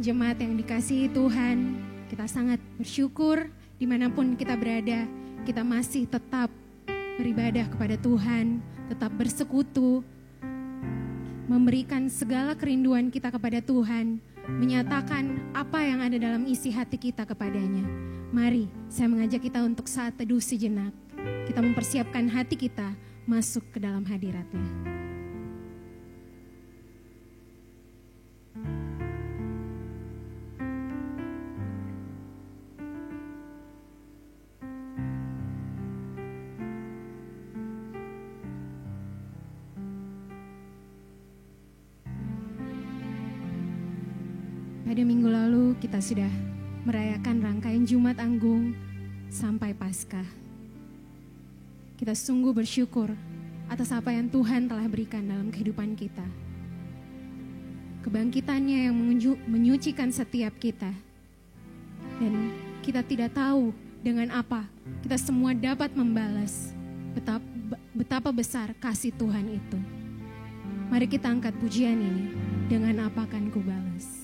Jemaat yang dikasihi Tuhan, kita sangat bersyukur dimanapun kita berada, kita masih tetap beribadah kepada Tuhan, tetap bersekutu, memberikan segala kerinduan kita kepada Tuhan, menyatakan apa yang ada dalam isi hati kita kepadanya. Mari, saya mengajak kita untuk saat teduh sejenak, kita mempersiapkan hati kita masuk ke dalam hadirat-Nya. Pada minggu lalu kita sudah merayakan rangkaian Jumat Agung sampai Paskah. Kita sungguh bersyukur atas apa yang Tuhan telah berikan dalam kehidupan kita. Kebangkitannya yang menyucikan setiap kita. Dan kita tidak tahu dengan apa kita semua dapat membalas betapa besar kasih Tuhan itu. Mari kita angkat pujian ini, dengan apa akan kubalas.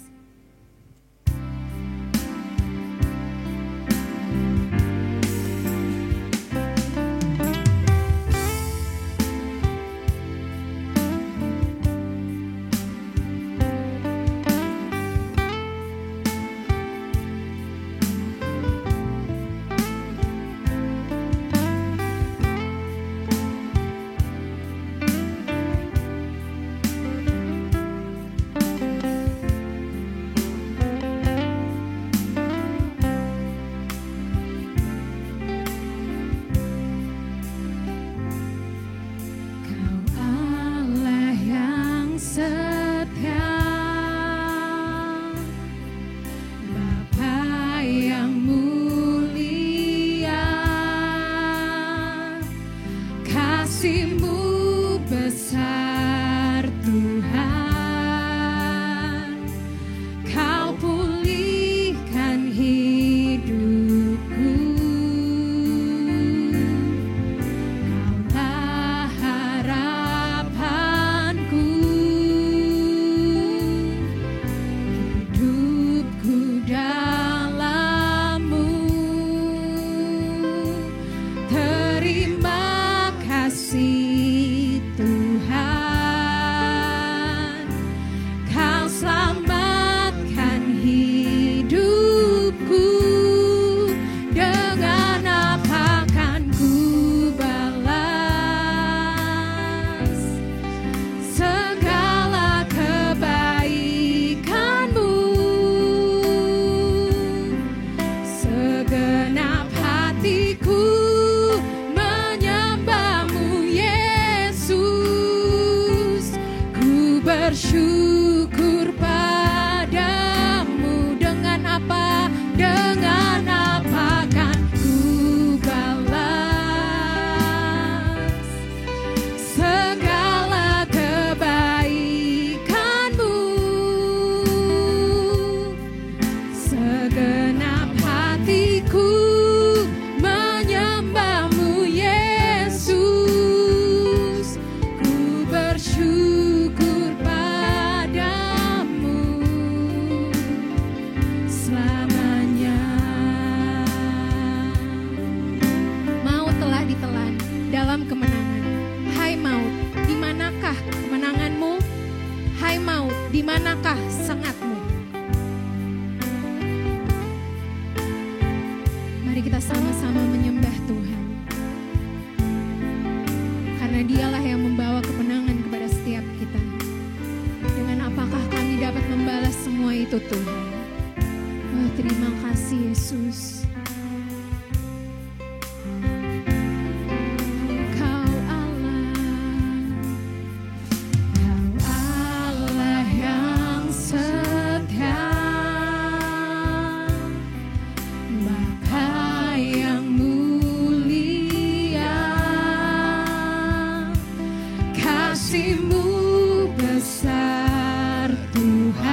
Kasih-Mu besar Tuhan.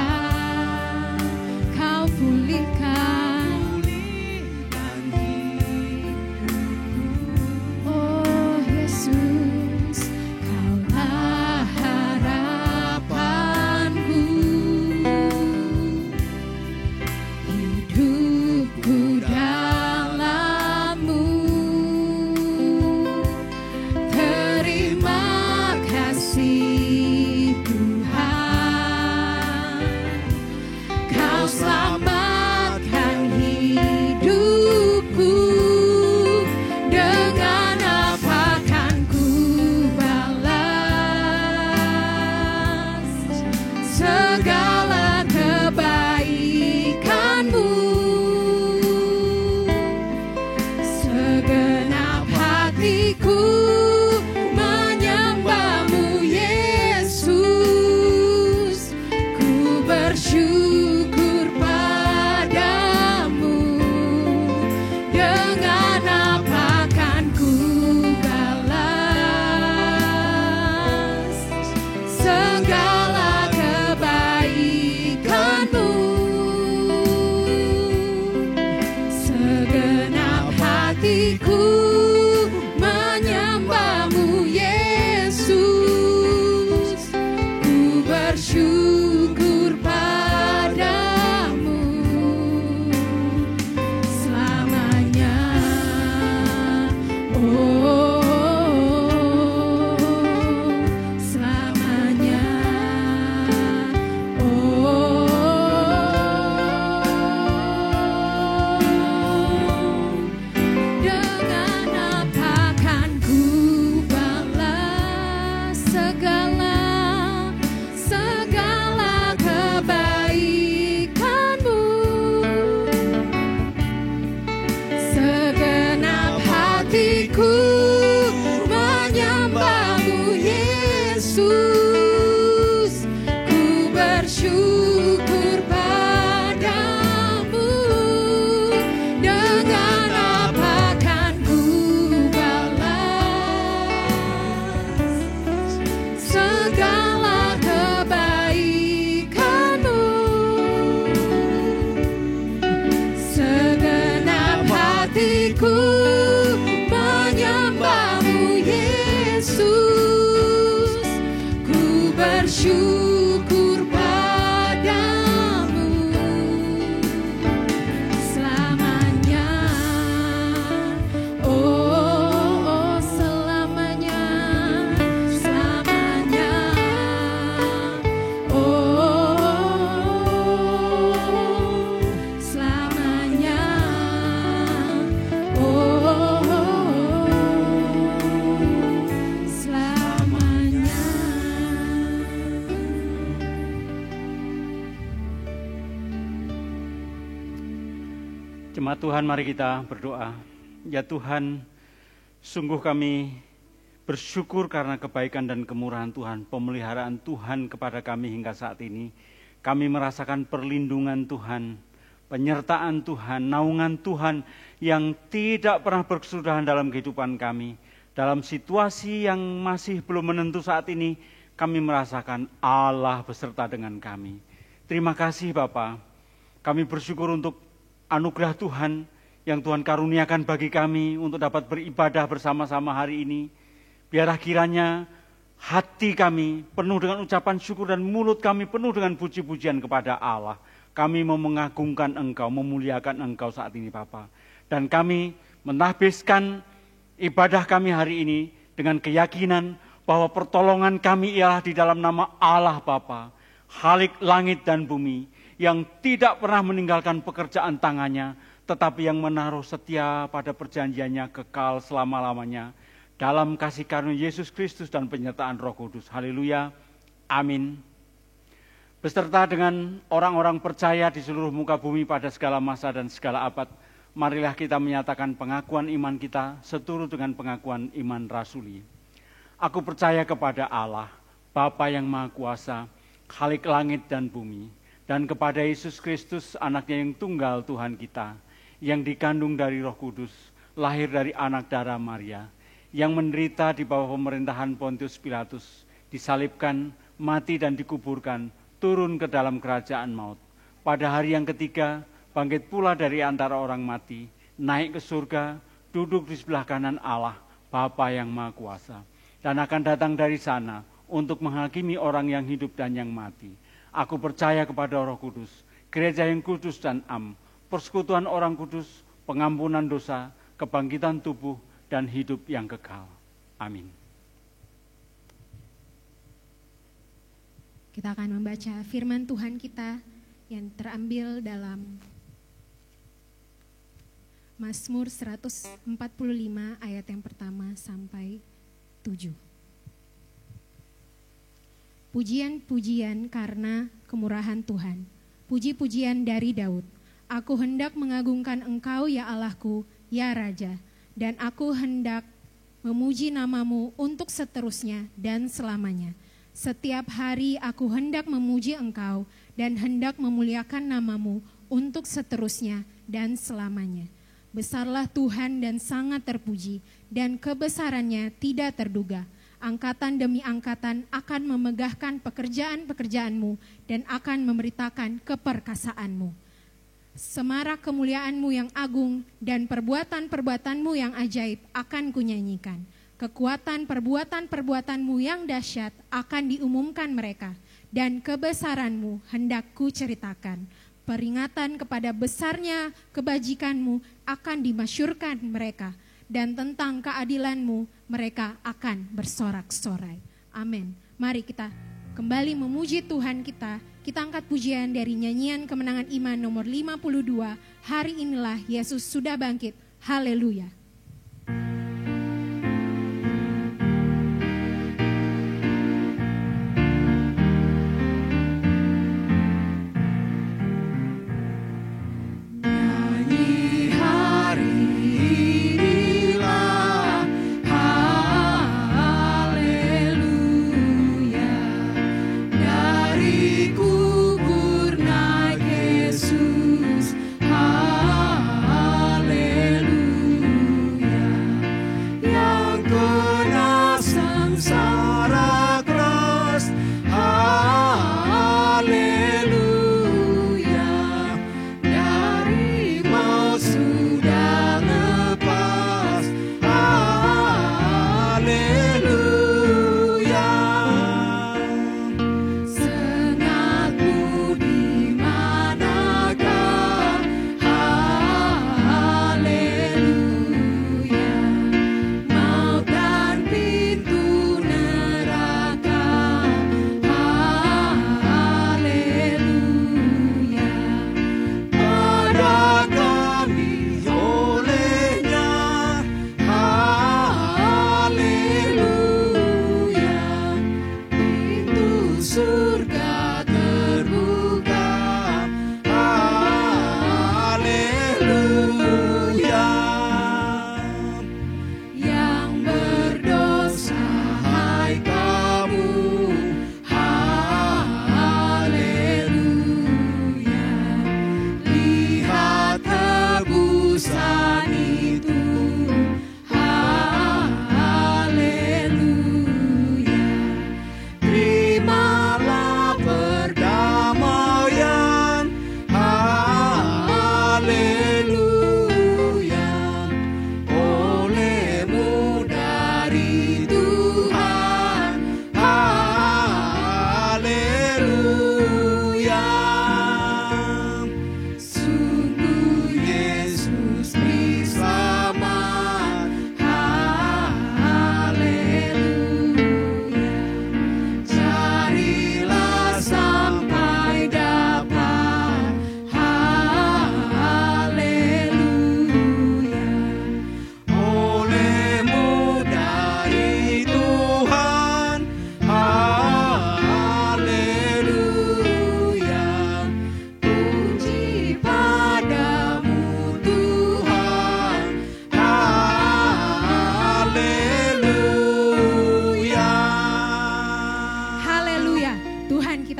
hatiku menyembah-Mu Yesus. Ku bersyukur padamu. Dengan apa kan ku balas segala kebaikan-Mu. Segenap hatiku menyembah-Mu Yesus. Ku bersyukur padamu selamanya. Oh, selamanya. Dengan apa kan ku balas segala kebaikan-Mu. Segenap hatiku menyembah-Mu Yesus. Ku bersyukur padamu. Dengan apa kan ku balas segala kebaikan-Mu. Segenap hatiku menyembah-Mu Yesus. Ku bersyukur padamu selamanya. Oh, selamanya, selamanya. Oh, selamanya. Oh, selamanya. Jemaat Tuhan, mari kita berdoa. Ya Tuhan, sungguh kami bersyukur karena kebaikan dan kemurahan Tuhan, pemeliharaan Tuhan kepada kami hingga saat ini. Kami merasakan perlindungan Tuhan, penyertaan Tuhan, naungan Tuhan yang tidak pernah berkesudahan dalam kehidupan kami. Dalam situasi yang masih belum menentu saat ini, kami merasakan Allah beserta dengan kami. Terima kasih Bapa. Kami bersyukur untuk anugerah Tuhan yang Tuhan karuniakan bagi kami untuk dapat beribadah bersama-sama hari ini. Biarlah kiranya hati kami penuh dengan ucapan syukur dan mulut kami penuh dengan puji-pujian kepada Allah. Kami mau mengagungkan Engkau, memuliakan Engkau saat ini Bapa. Dan kami menahbiskan ibadah kami hari ini dengan keyakinan bahwa pertolongan kami ialah di dalam nama Allah Bapa, Khalik langit dan bumi, yang tidak pernah meninggalkan pekerjaan tangannya, tetapi yang menaruh setia pada perjanjiannya kekal selama-lamanya, dalam kasih karunia Yesus Kristus dan penyertaan Roh Kudus. Haleluya, amin. Beserta dengan orang-orang percaya di seluruh muka bumi pada segala masa dan segala abad, marilah kita menyatakan pengakuan iman kita seturut dengan pengakuan iman rasuli. Aku percaya kepada Allah, Bapa yang Maha Kuasa, Khalik langit dan bumi, dan kepada Yesus Kristus, anaknya yang tunggal Tuhan kita, yang dikandung dari Roh Kudus, lahir dari anak darah Maria, yang menderita di bawah pemerintahan Pontius Pilatus, disalibkan, mati dan dikuburkan, turun ke dalam kerajaan maut. Pada hari yang ketiga, bangkit pula dari antara orang mati, naik ke surga, duduk di sebelah kanan Allah, Bapa yang Maha Kuasa, dan akan datang dari sana untuk menghakimi orang yang hidup dan yang mati. Aku percaya kepada Roh Kudus, gereja yang kudus dan am, persekutuan orang kudus, pengampunan dosa, kebangkitan tubuh, dan hidup yang kekal. Amin. Kita akan membaca firman Tuhan kita yang terambil dalam Mazmur 145 ayat yang pertama sampai 7. Pujian-pujian karena kemurahan Tuhan. Puji-pujian dari Daud. Aku hendak mengagungkan Engkau ya Allahku, ya Raja. Dan aku hendak memuji nama-Mu untuk seterusnya dan selamanya. Setiap hari aku hendak memuji Engkau dan hendak memuliakan nama-Mu untuk seterusnya dan selamanya. Besarlah Tuhan dan sangat terpuji, dan kebesarannya tidak terduga. Angkatan demi angkatan akan memegahkan pekerjaan-pekerjaan-Mu dan akan memberitakan keperkasaan-Mu. Semarak kemuliaan-Mu yang agung dan perbuatan-perbuatan-Mu yang ajaib akan kunyanyikan. Kekuatan perbuatan-perbuatan-Mu yang dahsyat akan diumumkan mereka, dan kebesaran-Mu hendak kuceritakan. Peringatan kepada besarnya kebajikan-Mu akan dimasyurkan mereka, dan tentang keadilan-Mu mereka akan bersorak-sorai. Amin. Mari kita kembali memuji Tuhan kita. Kita angkat pujian dari nyanyian Kemenangan Iman nomor 52. Hari inilah Yesus sudah bangkit. Haleluya.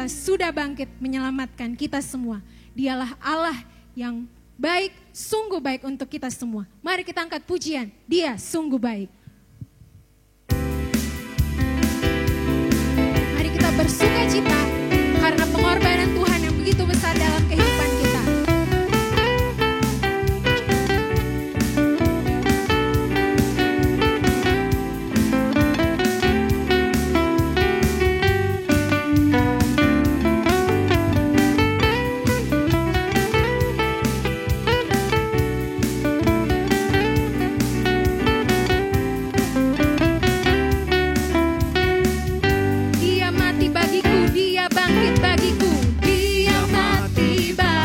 sudah bangkit menyelamatkan kita semua. Dialah Allah yang baik, sungguh baik untuk kita semua. Mari kita angkat pujian, Dia sungguh baik. Mari kita bersuka cita karena pengorbanan Tuhan yang begitu besar dalam kehidupan kita. Dia mati bagiku, Dia bangkit bagiku, Dia mati bagiku.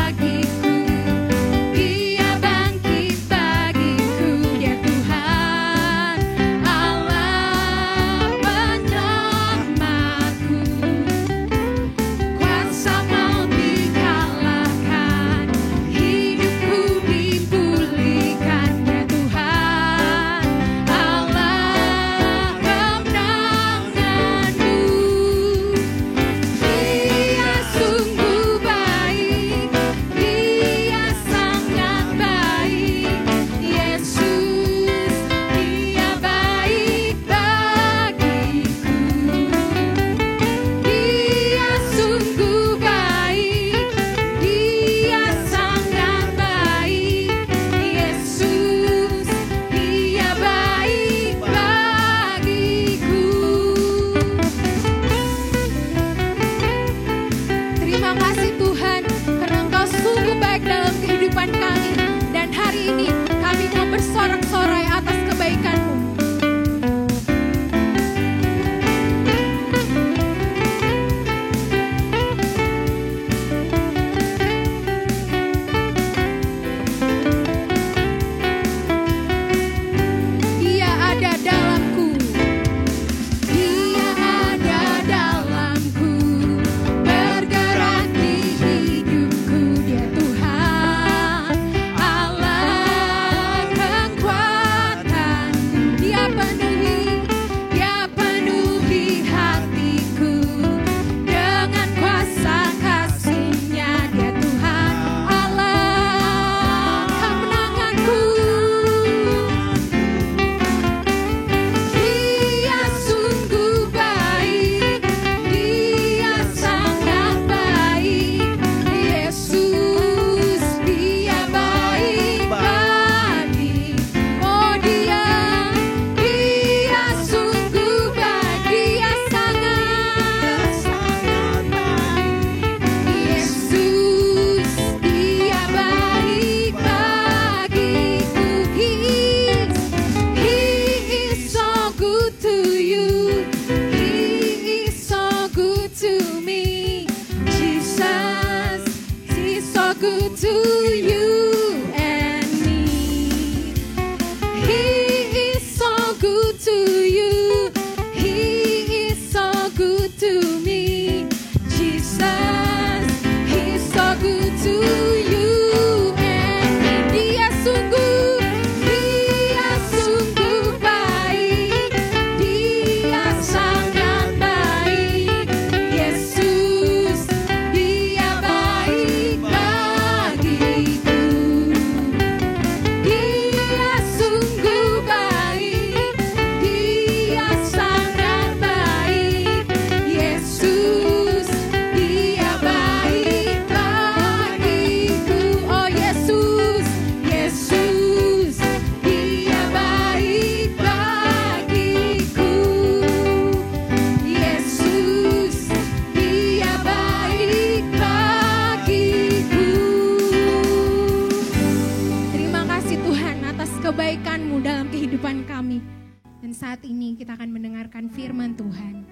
Dan saat ini kita akan mendengarkan firman Tuhan.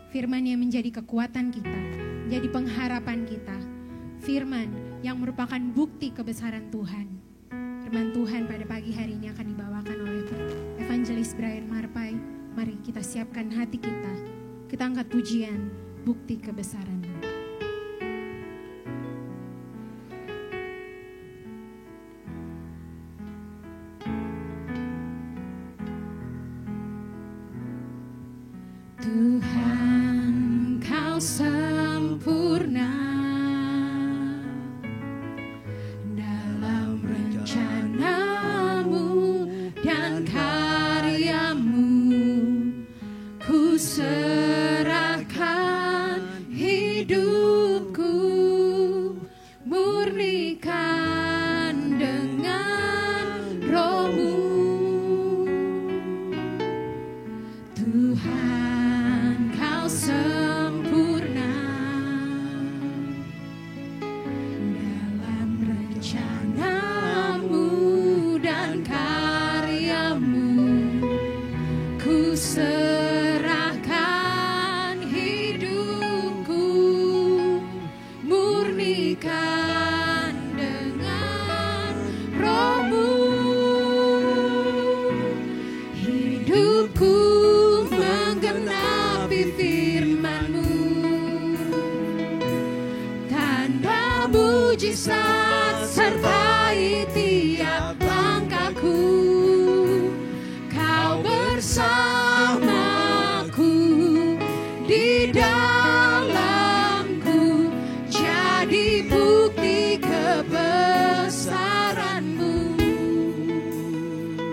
Firman yang menjadi kekuatan kita, menjadi pengharapan kita. Firman yang merupakan bukti kebesaran Tuhan. Firman Tuhan pada pagi hari ini akan dibawakan oleh Evangelis Brian Marpai. Mari kita siapkan hati kita. Kita angkat pujian, bukti kebesaran. Tuhan, Kau sempurna dalam rencana-Mu dan karya-Mu. Ku serahkan hidupku, murnikan dengan Roh-Mu. Tuhan, Kau sempurna dalam rencana-Mu dan karya-Mu. Ku serahkan hidupku, murnikan dengan Roh-Mu. Hidupku menggenapi firman-Mu, tanda mujizat sertai tiap langkahku. Kau bersamaku di dalamku, jadi bukti kebesaran-Mu.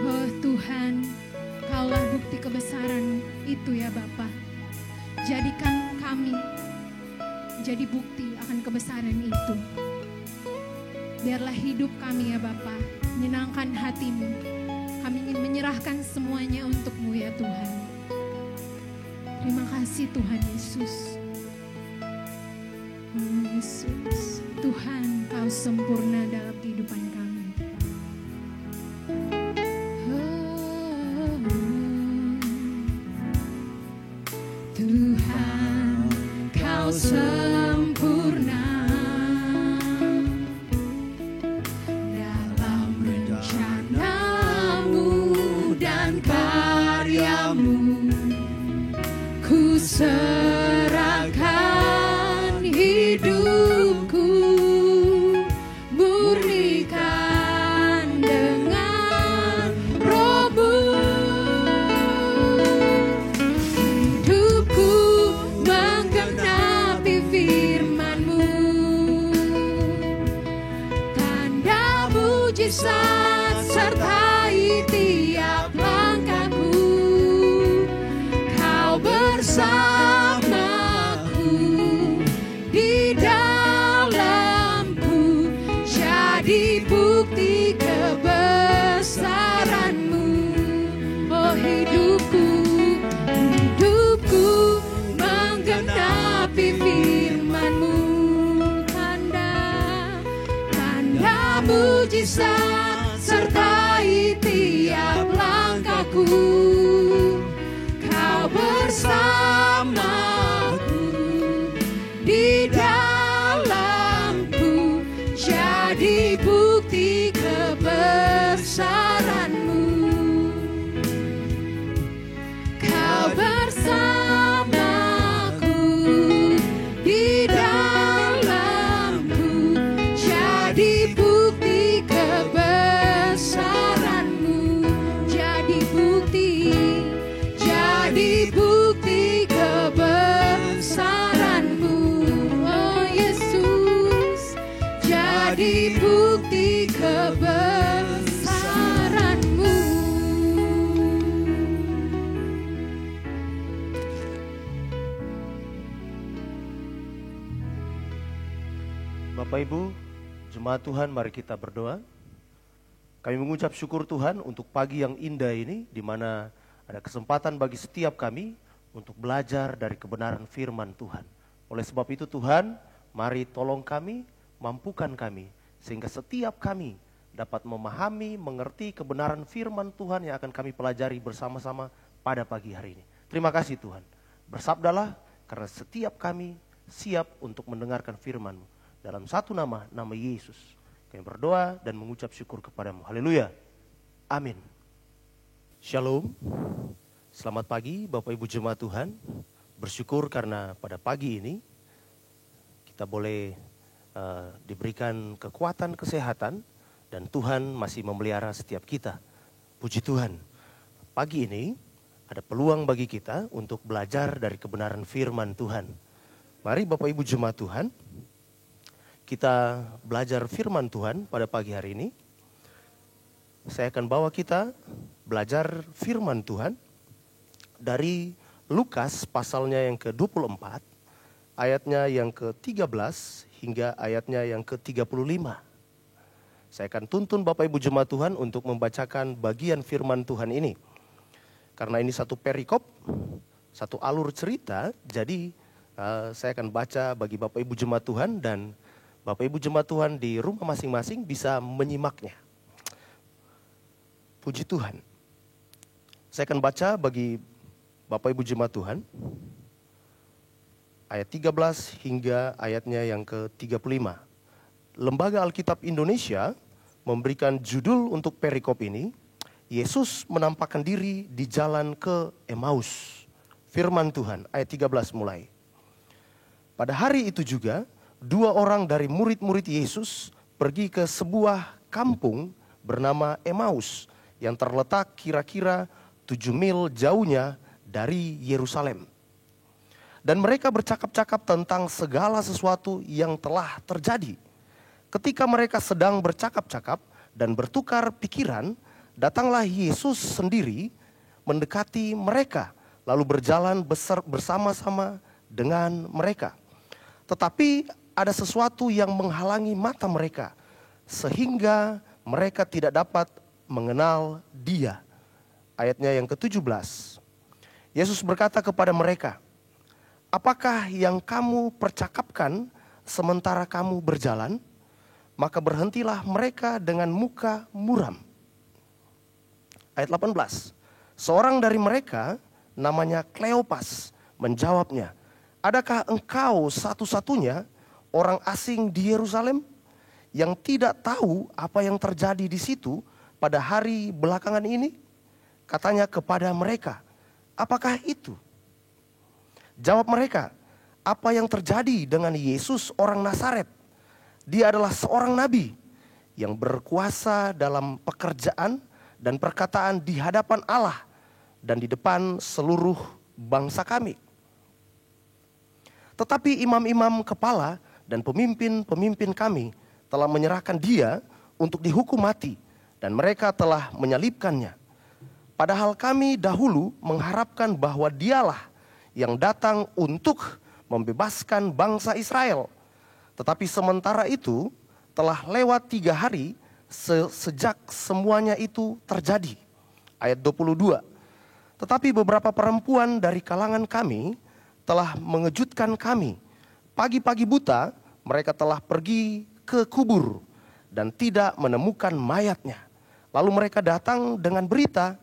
Oh Tuhan, Kaulah bukti kebesaran itu ya Bapa. Jadikan kami jadi bukti akan kebesaran itu. Biarlah hidup kami ya Bapa menyenangkan hati-Mu. Kami ingin menyerahkan semuanya untuk-Mu ya Tuhan. Terima kasih Tuhan Yesus. Oh Yesus, Tuhan Kau sempurna dalam kehidupan kami. Tuhan, Kau sempurna dalam rencana-Mu dan karya-Mu. Ku serahkan hidupku, murnikan dengan Roh-Mu. Hidupku menggenapi firman-Mu, tanda mujizat sertai tiap langkahku. Kau bersamaku di dalamku, jadi bukti kebesaran-Mu. Oh hidupku menggenapi firman-Mu, tanda mujizat sertai tiap langkahku. Kau bersamaku di dalamku, jadi bukti kebesaran-Mu. Kau bersamaku di dalamku, jadi bukti kebesaran-Mu. Jadi bukti kebesaran-Mu. Oh Yesus, jadi bukti kebesaran-Mu. Bapak Ibu, jemaat Tuhan, mari kita berdoa. Kami mengucap syukur Tuhan untuk pagi yang indah ini, di mana ada kesempatan bagi setiap kami untuk belajar dari kebenaran firman Tuhan. Oleh sebab itu Tuhan, mari tolong kami, mampukan kami, sehingga setiap kami dapat memahami, mengerti kebenaran firman Tuhan yang akan kami pelajari bersama-sama pada pagi hari ini. Terima kasih Tuhan. Bersabdalah, karena setiap kami siap untuk mendengarkan firman-Mu. Dalam satu nama, nama Yesus, kami berdoa dan mengucap syukur kepadamu. Haleluya. Amin. Shalom. Selamat pagi Bapak Ibu Jemaat Tuhan. Bersyukur karena pada pagi ini kita boleh diberikan kekuatan kesehatan dan Tuhan masih memelihara setiap kita. Puji Tuhan. Pagi ini ada peluang bagi kita untuk belajar dari kebenaran firman Tuhan. Mari Bapak Ibu Jemaat Tuhan, kita belajar firman Tuhan pada pagi hari ini. Saya akan bawa kita belajar firman Tuhan dari Lukas pasalnya yang ke-24, ayatnya yang ke-13 hingga ayatnya yang ke-35. Saya akan tuntun Bapak Ibu Jemaat Tuhan untuk membacakan bagian firman Tuhan ini. Karena ini satu perikop, satu alur cerita, jadi saya akan baca bagi Bapak Ibu Jemaat Tuhan dan Bapak Ibu Jemaat Tuhan di rumah masing-masing bisa menyimaknya. Puji Tuhan. Saya akan baca bagi Bapak Ibu Jemaat Tuhan, ayat 13 hingga ayatnya yang ke-35. Lembaga Alkitab Indonesia memberikan judul untuk perikop ini, Yesus menampakkan diri di jalan ke Emmaus. Firman Tuhan, ayat 13 mulai. Pada hari itu juga, 2 orang dari murid-murid Yesus pergi ke sebuah kampung bernama Emmaus yang terletak kira-kira 7 mil jauhnya dari Yerusalem. Dan mereka bercakap-cakap tentang segala sesuatu yang telah terjadi. Ketika mereka sedang bercakap-cakap dan bertukar pikiran, datanglah Yesus sendiri mendekati mereka, lalu berjalan bersama-sama dengan mereka. Tetapi ada sesuatu yang menghalangi mata mereka, sehingga mereka tidak dapat mengenal Dia. Ayatnya yang ke-17. Yesus berkata kepada mereka, apakah yang kamu percakapkan sementara kamu berjalan? Maka berhentilah mereka dengan muka muram. Ayat 18. Seorang dari mereka namanya Kleopas menjawabnya, adakah engkau satu-satunya orang asing di Yerusalem yang tidak tahu apa yang terjadi di situ pada hari belakangan ini? Katanya kepada mereka, apakah itu? Jawab mereka, apa yang terjadi dengan Yesus orang Nazaret? Dia adalah seorang nabi yang berkuasa dalam pekerjaan dan perkataan di hadapan Allah dan di depan seluruh bangsa kami. Tetapi imam-imam kepala dan pemimpin-pemimpin kami telah menyerahkan Dia untuk dihukum mati dan mereka telah menyalibkannya. Padahal kami dahulu mengharapkan bahwa Dialah yang datang untuk membebaskan bangsa Israel. Tetapi sementara itu telah lewat 3 hari sejak semuanya itu terjadi. Ayat 22. Tetapi beberapa perempuan dari kalangan kami telah mengejutkan kami. Pagi-pagi buta mereka telah pergi ke kubur dan tidak menemukan mayatnya. Lalu mereka datang dengan berita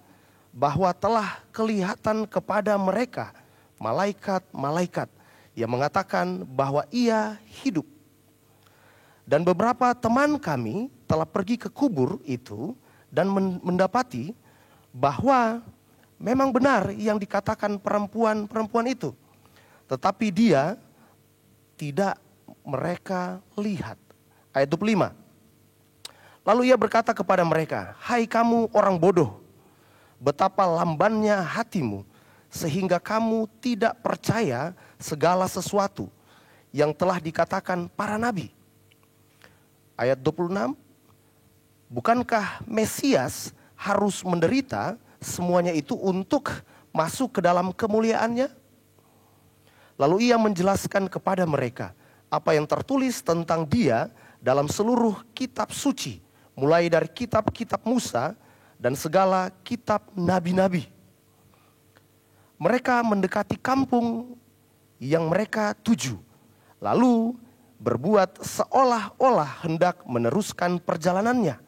bahwa telah kelihatan kepada mereka malaikat-malaikat yang mengatakan bahwa ia hidup. Dan beberapa teman kami telah pergi ke kubur itu dan mendapati bahwa memang benar yang dikatakan perempuan itu. Tetapi dia tidak mereka lihat. Ayat 25. Lalu ia berkata kepada mereka, hai kamu orang bodoh, betapa lambannya hatimu sehingga kamu tidak percaya segala sesuatu yang telah dikatakan para nabi. Ayat 26, bukankah Mesias harus menderita semuanya itu untuk masuk ke dalam kemuliaannya? Lalu ia menjelaskan kepada mereka apa yang tertulis tentang Dia dalam seluruh kitab suci, mulai dari kitab-kitab Musa dan segala kitab nabi-nabi. Mereka mendekati kampung yang mereka tuju, lalu berbuat seolah-olah hendak meneruskan perjalanannya.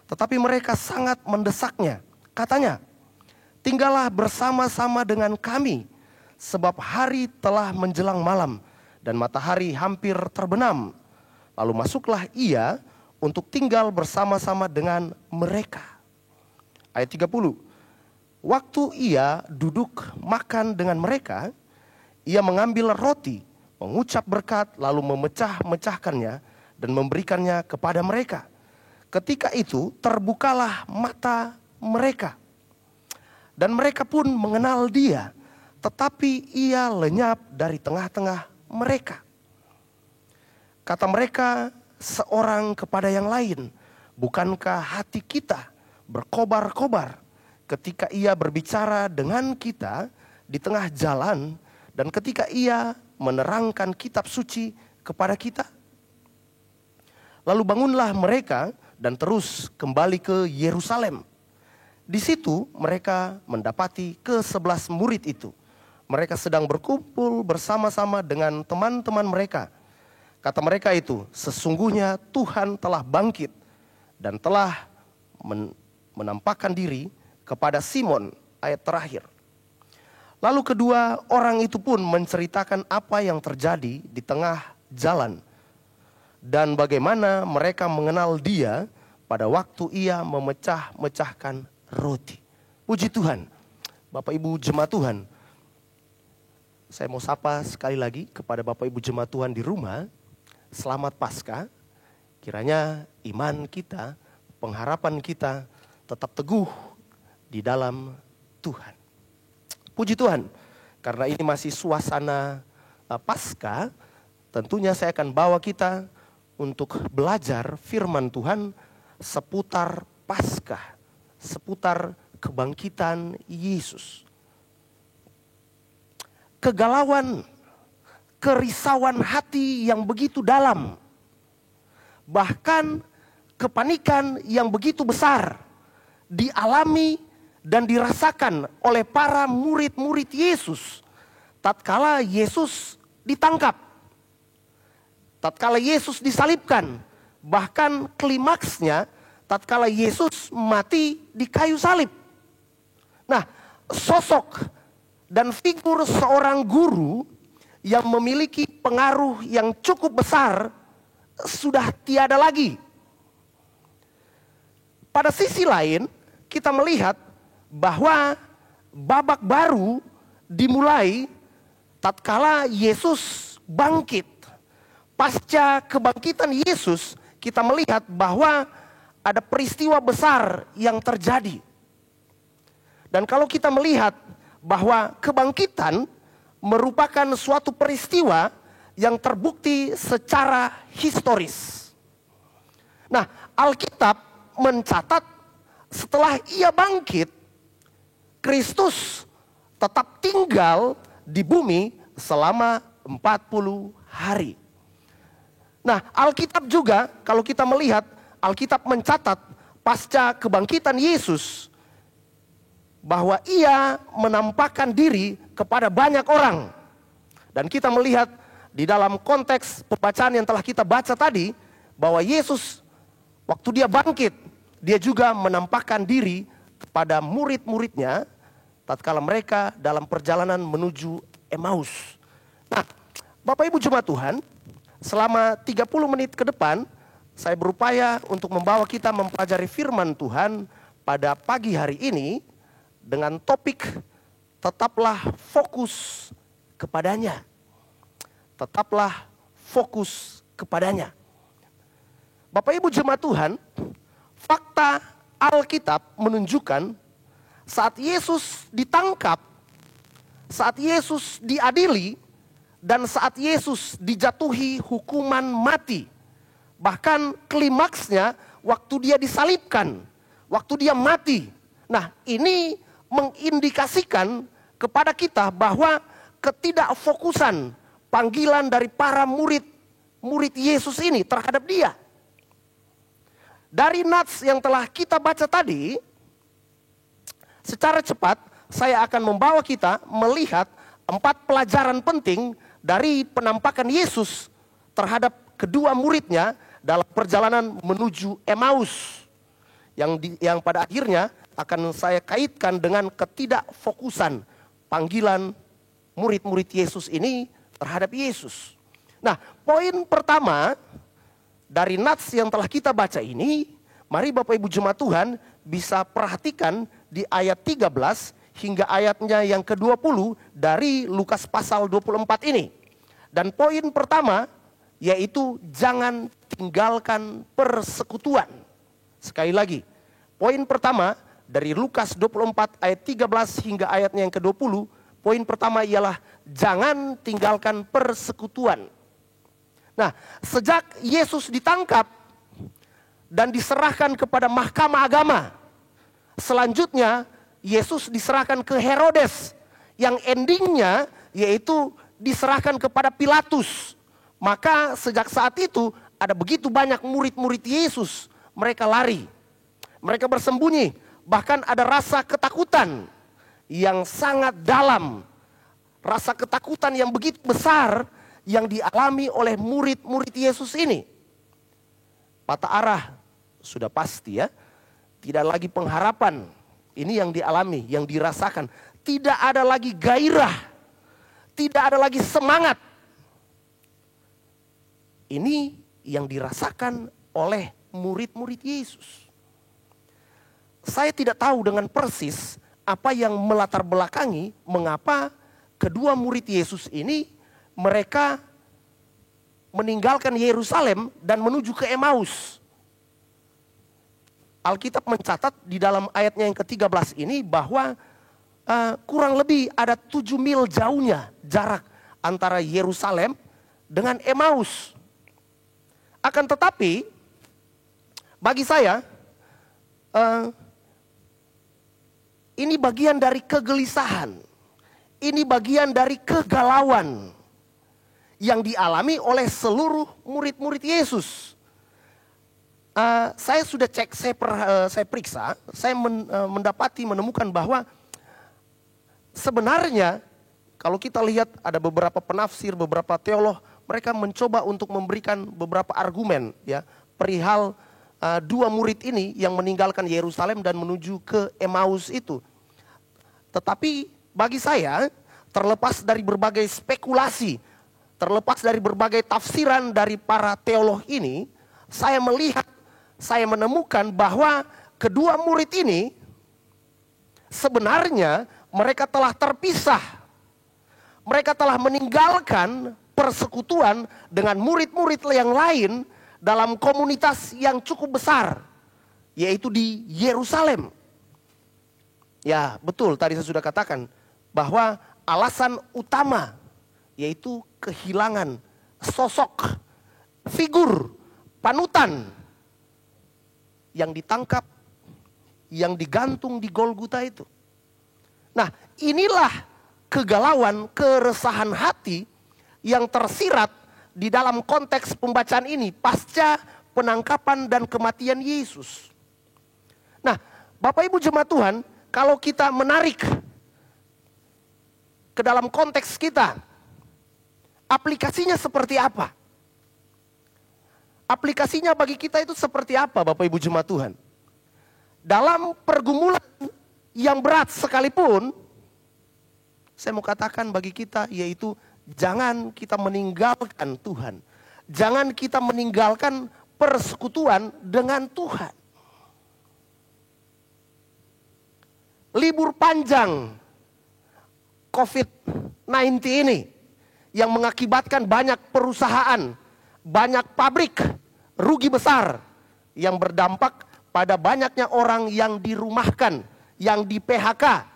Tetapi mereka sangat mendesaknya. Katanya, tinggallah bersama-sama dengan kami, sebab hari telah menjelang malam dan matahari hampir terbenam. Lalu masuklah ia untuk tinggal bersama-sama dengan mereka. Ayat 30. Waktu ia duduk makan dengan mereka, ia mengambil roti, mengucap berkat, lalu memecah-mecahkannya dan memberikannya kepada mereka. Ketika itu terbukalah mata mereka, dan mereka pun mengenal dia, tetapi ia lenyap dari tengah-tengah mereka. Kata mereka seorang kepada yang lain, bukankah hati kita berkobar-kobar ketika ia berbicara dengan kita di tengah jalan, dan ketika ia menerangkan kitab suci kepada kita? Lalu bangunlah mereka dan terus kembali ke Yerusalem. Di situ mereka mendapati ke-11 murid itu. Mereka sedang berkumpul bersama-sama dengan teman-teman mereka. Kata mereka itu, sesungguhnya Tuhan telah bangkit dan telah menampakkan diri kepada Simon. Ayat terakhir. Lalu kedua orang itu pun menceritakan apa yang terjadi di tengah jalan dan bagaimana mereka mengenal dia pada waktu ia memecah-mecahkan roti. Puji Tuhan. Bapak Ibu jemaat Tuhan, saya mau sapa sekali lagi kepada Bapak Ibu jemaat Tuhan di rumah. Selamat Paskah. Kiranya iman kita, pengharapan kita tetap teguh di dalam Tuhan. Puji Tuhan, karena ini masih suasana Paskah, tentunya saya akan bawa kita untuk belajar firman Tuhan seputar Paskah, seputar kebangkitan Yesus. Kegalauan, kerisauan hati yang begitu dalam, bahkan kepanikan yang begitu besar dialami dan dirasakan oleh para murid-murid Yesus tatkala Yesus ditangkap, tatkala Yesus disalibkan, bahkan klimaksnya tatkala Yesus mati di kayu salib. Nah, sosok dan figur seorang guru yang memiliki pengaruh yang cukup besar sudah tiada lagi. Pada sisi lain, kita melihat bahwa babak baru dimulai tatkala Yesus bangkit. Pasca kebangkitan Yesus, kita melihat bahwa ada peristiwa besar yang terjadi. Dan kalau kita melihat bahwa kebangkitan merupakan suatu peristiwa yang terbukti secara historis. Nah, Alkitab mencatat setelah ia bangkit, Kristus tetap tinggal di bumi selama 40 hari. Nah, Alkitab juga kalau kita melihat, Alkitab mencatat pasca kebangkitan Yesus bahwa ia menampakkan diri kepada banyak orang. Dan kita melihat di dalam konteks pembacaan yang telah kita baca tadi, bahwa Yesus waktu dia bangkit, dia juga menampakkan diri kepada murid-muridnya tatkala mereka dalam perjalanan menuju Emmaus. Nah, Bapak Ibu jemaat Tuhan, selama 30 menit ke depan, saya berupaya untuk membawa kita mempelajari firman Tuhan pada pagi hari ini dengan topik tetaplah fokus kepadanya. Tetaplah fokus kepadanya. Bapak Ibu jemaat Tuhan, fakta Alkitab menunjukkan saat Yesus ditangkap, saat Yesus diadili, dan saat Yesus dijatuhi hukuman mati. Bahkan klimaksnya waktu dia disalibkan, waktu dia mati. Nah, ini mengindikasikan kepada kita bahwa ketidakfokusan panggilan dari para murid Yesus ini terhadap dia. Dari nats yang telah kita baca tadi, secara cepat saya akan membawa kita melihat 4 pelajaran penting dari penampakan Yesus terhadap kedua muridnya dalam perjalanan menuju Emmaus, yang pada akhirnya akan saya kaitkan dengan ketidakfokusan panggilan murid-murid Yesus ini terhadap Yesus. Nah, poin pertama dari nats yang telah kita baca ini, mari Bapak Ibu jemaat Tuhan bisa perhatikan di ayat 13 hingga ayatnya yang ke-20 dari Lukas pasal 24 ini. Dan poin pertama yaitu jangan tinggalkan persekutuan. Sekali lagi, poin pertama dari Lukas 24 ayat 13 hingga ayatnya yang ke-20, poin pertama ialah jangan tinggalkan persekutuan. Nah, sejak Yesus ditangkap dan diserahkan kepada mahkamah agama, selanjutnya Yesus diserahkan ke Herodes, yang endingnya yaitu diserahkan kepada Pilatus. Maka sejak saat itu ada begitu banyak murid-murid Yesus, mereka lari, mereka bersembunyi, bahkan ada rasa ketakutan yang sangat dalam, rasa ketakutan yang begitu besar yang dialami oleh murid-murid Yesus ini. Patah arah sudah pasti ya, tidak lagi pengharapan, ini yang dialami, yang dirasakan, tidak ada lagi gairah, tidak ada lagi semangat. Ini yang dirasakan oleh murid-murid Yesus. Saya tidak tahu dengan persis apa yang melatar belakangi mengapa kedua murid Yesus ini mereka meninggalkan Yerusalem dan menuju ke Emmaus. Alkitab mencatat di dalam ayatnya yang ke-13 ini bahwa kurang lebih ada 7 mil jauhnya jarak antara Yerusalem dengan Emmaus. Akan tetapi bagi saya ini bagian dari kegelisahan, ini bagian dari kegalauan yang dialami oleh seluruh murid-murid Yesus. Saya sudah cek, saya periksa, saya menemukan bahwa sebenarnya kalau kita lihat ada beberapa penafsir, beberapa teolog, mereka mencoba untuk memberikan beberapa argumen ya perihal dua murid ini yang meninggalkan Yerusalem dan menuju ke Emmaus itu. Tetapi bagi saya, terlepas dari berbagai spekulasi, terlepas dari berbagai tafsiran dari para teolog ini, saya melihat, saya menemukan bahwa kedua murid ini sebenarnya mereka telah terpisah. Mereka telah meninggalkan persekutuan dengan murid-murid yang lain dalam komunitas yang cukup besar, yaitu di Yerusalem. Ya betul, tadi saya sudah katakan bahwa alasan utama yaitu kehilangan sosok, figur, panutan yang ditangkap, yang digantung di Golgota itu. Nah, inilah kegalauan, keresahan hati yang tersirat di dalam konteks pembacaan ini pasca penangkapan dan kematian Yesus. Nah, Bapak Ibu jemaat Tuhan, kalau kita menarik ke dalam konteks kita, aplikasinya seperti apa? Aplikasinya bagi kita itu seperti apa, Bapak Ibu jemaat Tuhan? Dalam pergumulan yang berat sekalipun, saya mau katakan bagi kita yaitu jangan kita meninggalkan Tuhan. Jangan kita meninggalkan persekutuan dengan Tuhan. Libur panjang COVID-19 ini yang mengakibatkan banyak perusahaan, banyak pabrik rugi besar yang berdampak pada banyaknya orang yang dirumahkan, yang di PHK.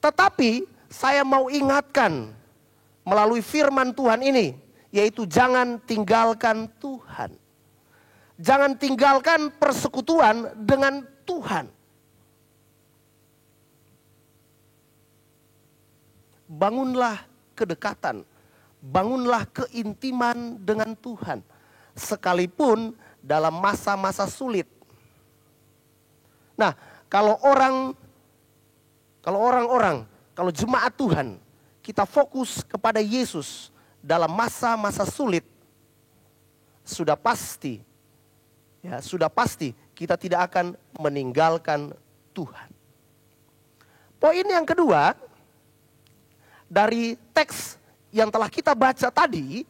Tetapi saya mau ingatkan melalui firman Tuhan ini, yaitu jangan tinggalkan Tuhan. Jangan tinggalkan persekutuan dengan Tuhan. Bangunlah kedekatan, bangunlah keintiman dengan Tuhan, sekalipun dalam masa-masa sulit. Nah, kalau jemaat Tuhan, kita fokus kepada Yesus dalam masa-masa sulit, sudah pasti kita tidak akan meninggalkan Tuhan. Poin yang kedua, dari teks yang telah kita baca tadi,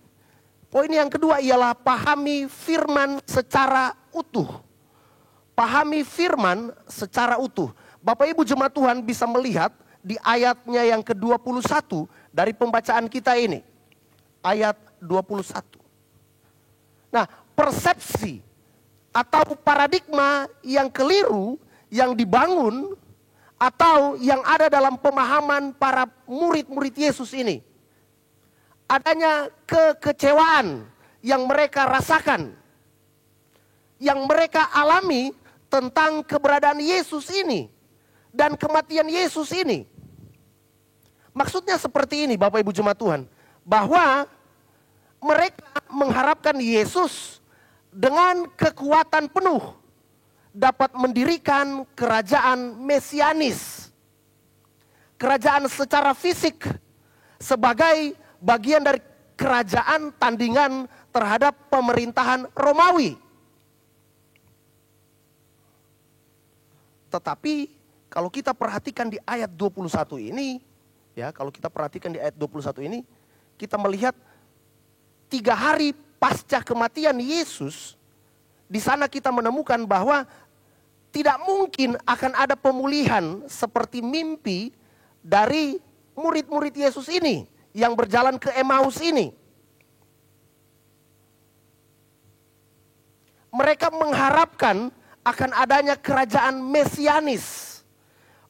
poin yang kedua ialah pahami firman secara utuh. Pahami firman secara utuh. Bapak Ibu jemaat Tuhan bisa melihat di ayatnya yang ke-21 dari pembacaan kita ini. Ayat 21. Nah, persepsi atau paradigma yang keliru yang dibangun atau yang ada dalam pemahaman para murid-murid Yesus ini, adanya kekecewaan yang mereka rasakan, yang mereka alami tentang keberadaan Yesus ini dan kematian Yesus ini. Maksudnya seperti ini Bapak Ibu jemaat Tuhan, bahwa mereka mengharapkan Yesus dengan kekuatan penuh dapat mendirikan kerajaan mesianis. Kerajaan secara fisik sebagai bagian dari kerajaan tandingan terhadap pemerintahan Romawi. Tetapi kalau kita perhatikan di ayat 21 ini, ya, kalau kita perhatikan di ayat 21 ini, kita melihat 3 hari pasca kematian Yesus, di sana kita menemukan bahwa tidak mungkin akan ada pemulihan seperti mimpi dari murid-murid Yesus ini yang berjalan ke Emmaus ini. Mereka mengharapkan akan adanya kerajaan mesianis,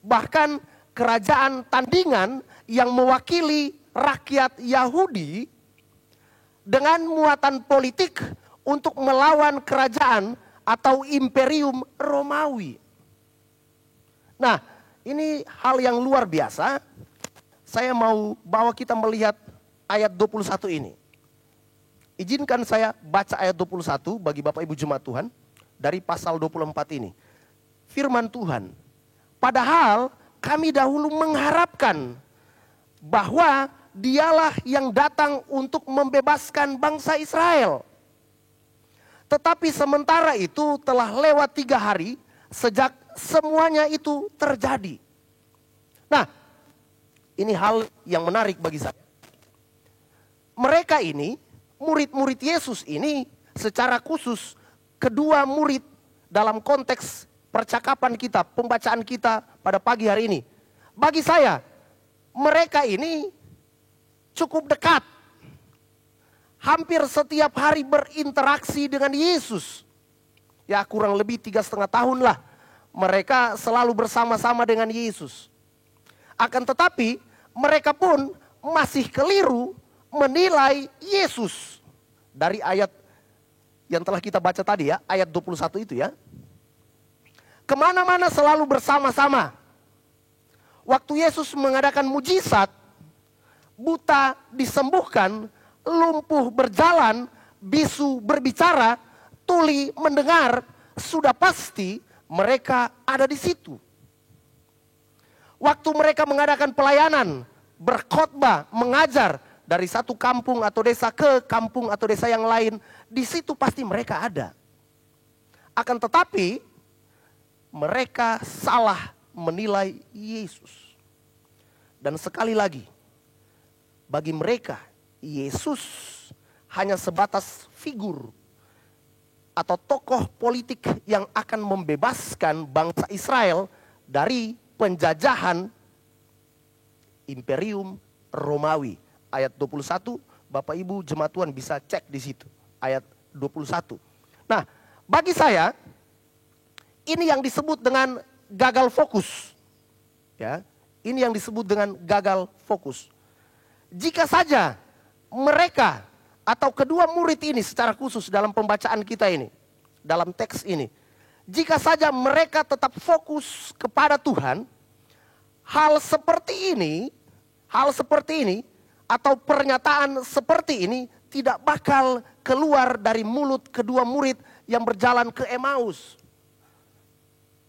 bahkan kerajaan tandingan yang mewakili rakyat Yahudi dengan muatan politik untuk melawan kerajaan atau imperium Romawi. Nah, ini hal yang luar biasa. Saya mau bawa kita melihat ayat 21 ini. Izinkan saya baca ayat 21 bagi Bapak Ibu jemaat Tuhan dari pasal 24 ini. Firman Tuhan, padahal kami dahulu mengharapkan bahwa Dialah yang datang untuk membebaskan bangsa Israel. Tetapi sementara itu telah lewat 3 hari sejak semuanya itu terjadi. Nah, ini hal yang menarik bagi saya. Mereka ini, murid-murid Yesus ini, secara khusus kedua murid dalam konteks percakapan kita, pembacaan kita pada pagi hari ini. Bagi saya, mereka ini cukup dekat. Hampir setiap hari berinteraksi dengan Yesus. Ya, kurang lebih 3,5 tahun lah mereka selalu bersama-sama dengan Yesus. Akan tetapi mereka pun masih keliru menilai Yesus. Dari ayat yang telah kita baca tadi ya, ayat 21 itu ya. Kemana-mana selalu bersama-sama. Waktu Yesus mengadakan mujizat, buta disembuhkan, lumpuh berjalan, bisu berbicara, tuli mendengar, sudah pasti mereka ada di situ. Waktu mereka mengadakan pelayanan, berkhotbah, mengajar dari satu kampung atau desa ke kampung atau desa yang lain, di situ pasti mereka ada. Akan tetapi mereka salah menilai Yesus. Dan sekali lagi, bagi mereka, Yesus hanya sebatas figur atau tokoh politik yang akan membebaskan bangsa Israel dari penjajahan Imperium Romawi. Ayat 21, Bapak Ibu jemaat Tuhan bisa cek di situ. Ayat 21. Nah, bagi saya, ini yang disebut dengan gagal fokus. Ya, ini yang disebut dengan gagal fokus. Jika saja mereka atau kedua murid ini secara khusus dalam pembacaan kita ini, dalam teks ini, jika saja mereka tetap fokus kepada Tuhan, hal seperti ini atau pernyataan seperti ini tidak bakal keluar dari mulut kedua murid yang berjalan ke Emmaus.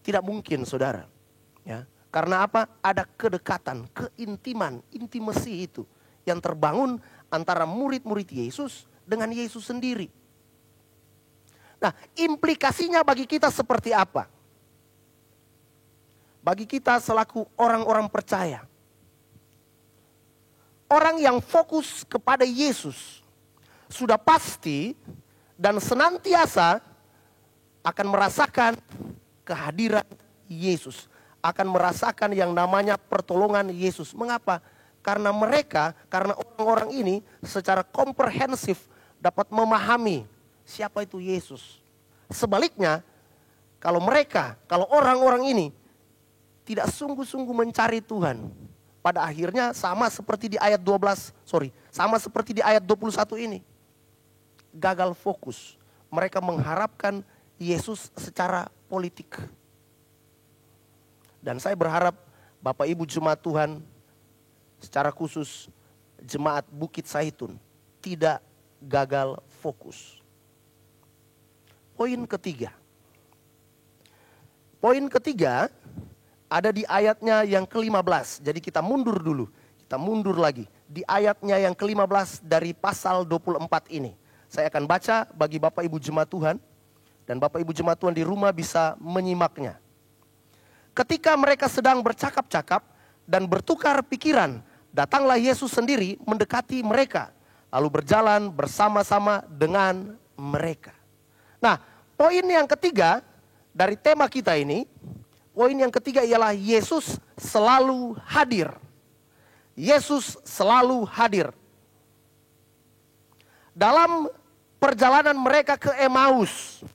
Tidak mungkin, saudara. Ya, karena apa? Ada kedekatan, keintiman, intimasi itu yang terbangun antara murid-murid Yesus dengan Yesus sendiri. Nah, implikasinya bagi kita seperti apa? bagi kita selaku orang-orang percaya. Orang yang fokus kepada Yesus sudah pasti dan senantiasa akan merasakan kehadiran Yesus. Akan merasakan yang namanya pertolongan Yesus. Mengapa? Karena orang-orang ini secara komprehensif dapat memahami siapa itu Yesus. Sebaliknya, kalau orang-orang ini tidak sungguh-sungguh mencari Tuhan, pada akhirnya sama seperti di ayat 21 ini. Gagal fokus. Mereka mengharapkan Yesus secara politik. Dan saya berharap Bapak Ibu Jemaat Tuhan, secara khusus Jemaat Bukit Zaitun, tidak gagal fokus. Poin ketiga ada di ayatnya yang ke-15. Jadi kita mundur dulu. Kita mundur lagi. Di ayatnya yang ke-15 dari pasal 24 ini. Saya akan baca bagi Bapak Ibu Jemaat Tuhan. Dan Bapak Ibu Jemaat Tuhan di rumah bisa menyimaknya. Ketika mereka sedang bercakap-cakap dan bertukar pikiran, datanglah Yesus sendiri mendekati mereka. Lalu berjalan bersama-sama dengan mereka. Nah, poin yang ketiga dari tema kita ini, poin yang ketiga ialah Yesus selalu hadir. Yesus selalu hadir. Dalam perjalanan mereka ke Emmaus,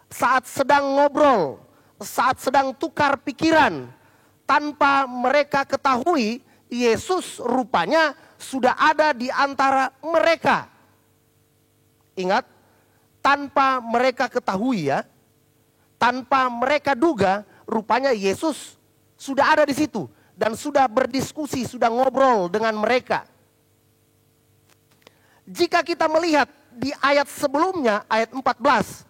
saat sedang ngobrol, saat sedang tukar pikiran, tanpa mereka ketahui, Yesus rupanya sudah ada di antara mereka. Ingat, tanpa mereka ketahui ya, tanpa mereka duga, rupanya Yesus sudah ada di situ dan sudah berdiskusi, sudah ngobrol dengan mereka. Jika kita melihat di ayat sebelumnya, ayat 14,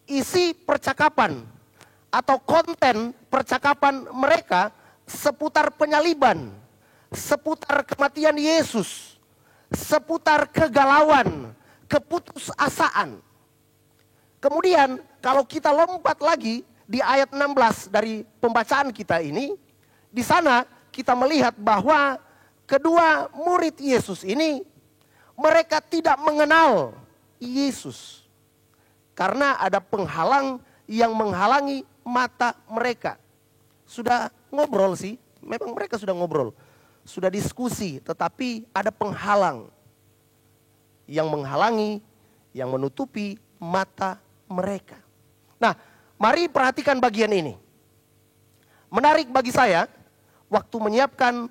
isi percakapan atau konten percakapan mereka seputar penyaliban, seputar kematian Yesus, seputar kegalauan, keputusasaan. Kemudian kalau kita lompat lagi di ayat 16 dari pembacaan kita ini, di sana kita melihat bahwa kedua murid Yesus ini mereka tidak mengenal Yesus. Karena ada penghalang yang menghalangi mata mereka. Sudah ngobrol sih, memang mereka sudah ngobrol. Sudah diskusi, tetapi ada penghalang yang menghalangi, yang menutupi mata mereka. Nah, mari perhatikan bagian ini. Menarik bagi saya, waktu menyiapkan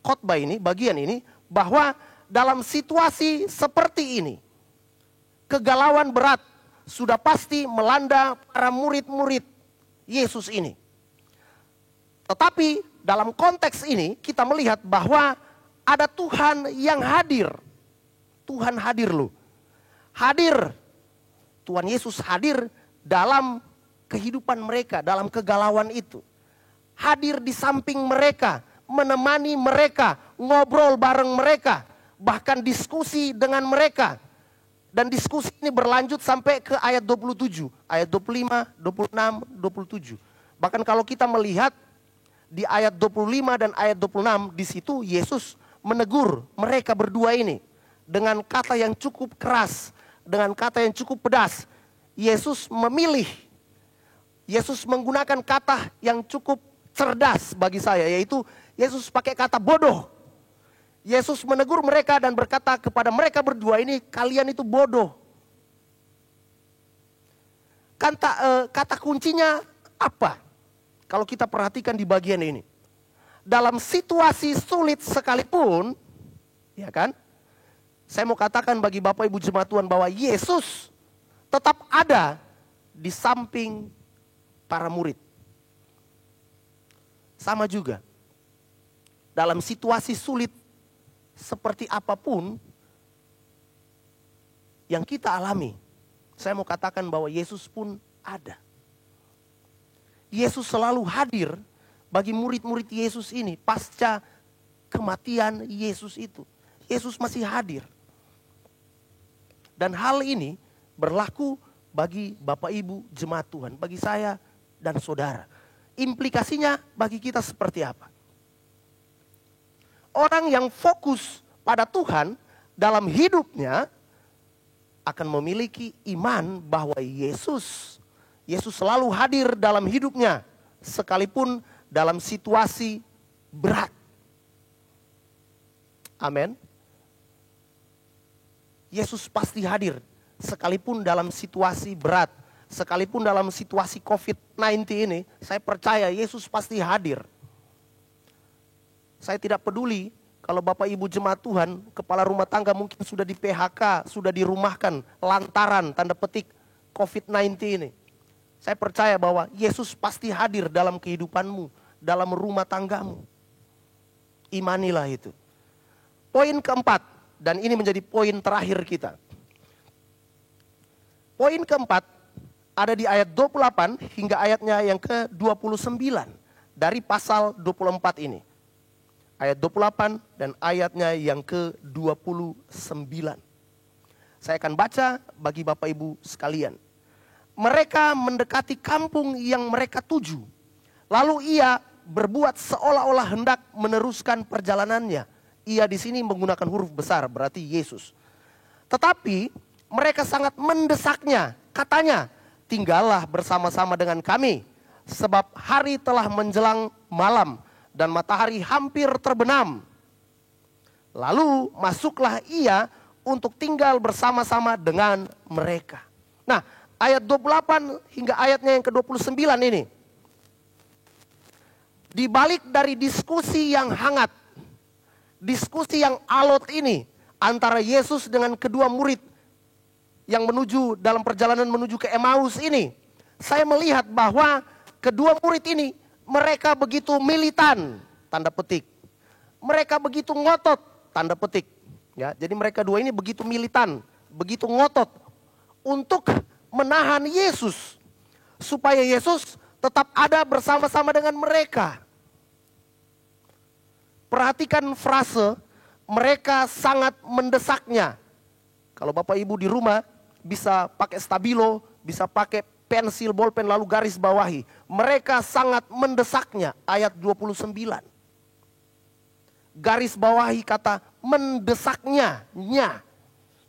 khotbah ini, bagian ini, bahwa dalam situasi seperti ini, kegalauan berat sudah pasti melanda para murid-murid Yesus ini. Tetapi dalam konteks ini kita melihat bahwa ada Tuhan yang hadir. Tuhan hadir loh. Hadir. Tuhan Yesus hadir dalam kehidupan mereka, dalam kegalauan itu. Hadir di samping mereka, menemani mereka, ngobrol bareng mereka, bahkan diskusi dengan mereka. Dan diskusi ini berlanjut sampai ke ayat 27, ayat 25, 26, 27. Bahkan kalau kita melihat di ayat 25 dan ayat 26, di situ Yesus menegur mereka berdua ini dengan kata yang cukup keras, dengan kata yang cukup pedas. Yesus memilih, Yesus menggunakan kata yang cukup cerdas bagi saya, yaitu Yesus pakai kata bodoh. Yesus menegur mereka dan berkata kepada mereka berdua ini, kalian itu bodoh. Kata kuncinya apa? Kalau kita perhatikan di bagian ini. Dalam situasi sulit sekalipun, ya kan? Saya mau katakan bagi Bapak Ibu Jemaat Tuhan bahwa Yesus tetap ada di samping para murid. Sama juga. Dalam situasi sulit seperti apapun yang kita alami, saya mau katakan bahwa Yesus pun ada. Yesus selalu hadir bagi murid-murid Yesus ini pasca kematian Yesus itu. Yesus masih hadir. Dan hal ini berlaku bagi Bapak Ibu Jemaat Tuhan, bagi saya dan saudara. implikasinya bagi kita seperti apa? Orang yang fokus pada Tuhan dalam hidupnya akan memiliki iman bahwa Yesus selalu hadir dalam hidupnya, sekalipun dalam situasi berat. Amin. Yesus pasti hadir, sekalipun dalam situasi berat, sekalipun dalam situasi COVID-19 ini, saya percaya Yesus pasti hadir. Saya tidak peduli kalau Bapak Ibu jemaat Tuhan, kepala rumah tangga mungkin sudah di PHK, sudah dirumahkan lantaran tanda petik COVID-19 ini. Saya percaya bahwa Yesus pasti hadir dalam kehidupanmu, dalam rumah tanggamu. Imanilah itu. Poin keempat, dan ini menjadi poin terakhir kita. Poin keempat ada di ayat 28 hingga ayatnya yang ke-29 dari pasal 24 ini. Ayat 28 dan ayatnya yang ke-29. Saya akan baca bagi Bapak Ibu sekalian. Mereka mendekati kampung yang mereka tuju. Lalu ia berbuat seolah-olah hendak meneruskan perjalanannya. Ia di sini menggunakan huruf besar, berarti Yesus. Tetapi mereka sangat mendesaknya. Katanya, tinggallah bersama-sama dengan kami, sebab hari telah menjelang malam dan matahari hampir terbenam. Lalu masuklah ia untuk tinggal bersama-sama dengan mereka. Nah, ayat 28 hingga ayatnya yang ke-29 ini. Di balik dari diskusi yang hangat, diskusi yang alot ini antara Yesus dengan kedua murid yang menuju dalam perjalanan menuju ke Emmaus ini, saya melihat bahwa kedua murid ini mereka begitu militan, tanda petik. Mereka begitu ngotot, tanda petik. Ya, jadi mereka dua ini begitu militan, begitu ngotot untuk menahan Yesus, supaya Yesus tetap ada bersama-sama dengan mereka. Perhatikan frase, mereka sangat mendesaknya. Kalau Bapak Ibu di rumah bisa pakai stabilo, bisa pakai pensil, bolpen, lalu garis bawahi. Mereka sangat mendesaknya, ayat 29. Garis bawahi kata mendesaknya, nya.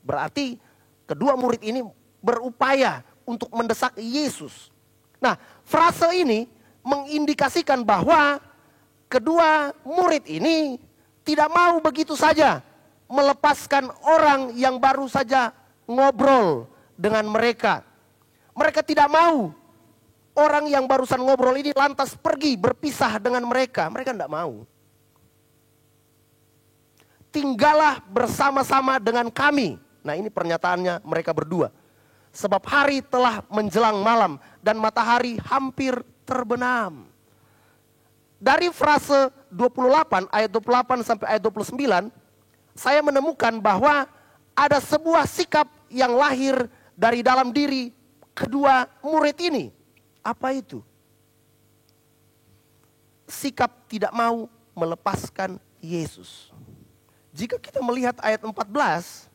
Berarti kedua murid ini berupaya untuk mendesak Yesus. Nah, frase ini mengindikasikan bahwa kedua murid ini tidak mau begitu saja melepaskan orang yang baru saja ngobrol dengan mereka. Mereka tidak mau orang yang barusan ngobrol ini lantas pergi berpisah dengan mereka. Mereka tidak mau. Tinggallah bersama-sama dengan kami. Nah, ini pernyataannya mereka berdua. Sebab hari telah menjelang malam dan matahari hampir terbenam. Dari frase 28, ayat 28 sampai ayat 29, saya menemukan bahwa ada sebuah sikap yang lahir dari dalam diri kedua murid ini. Apa itu? Sikap tidak mau melepaskan Yesus. Jika kita melihat ayat 14,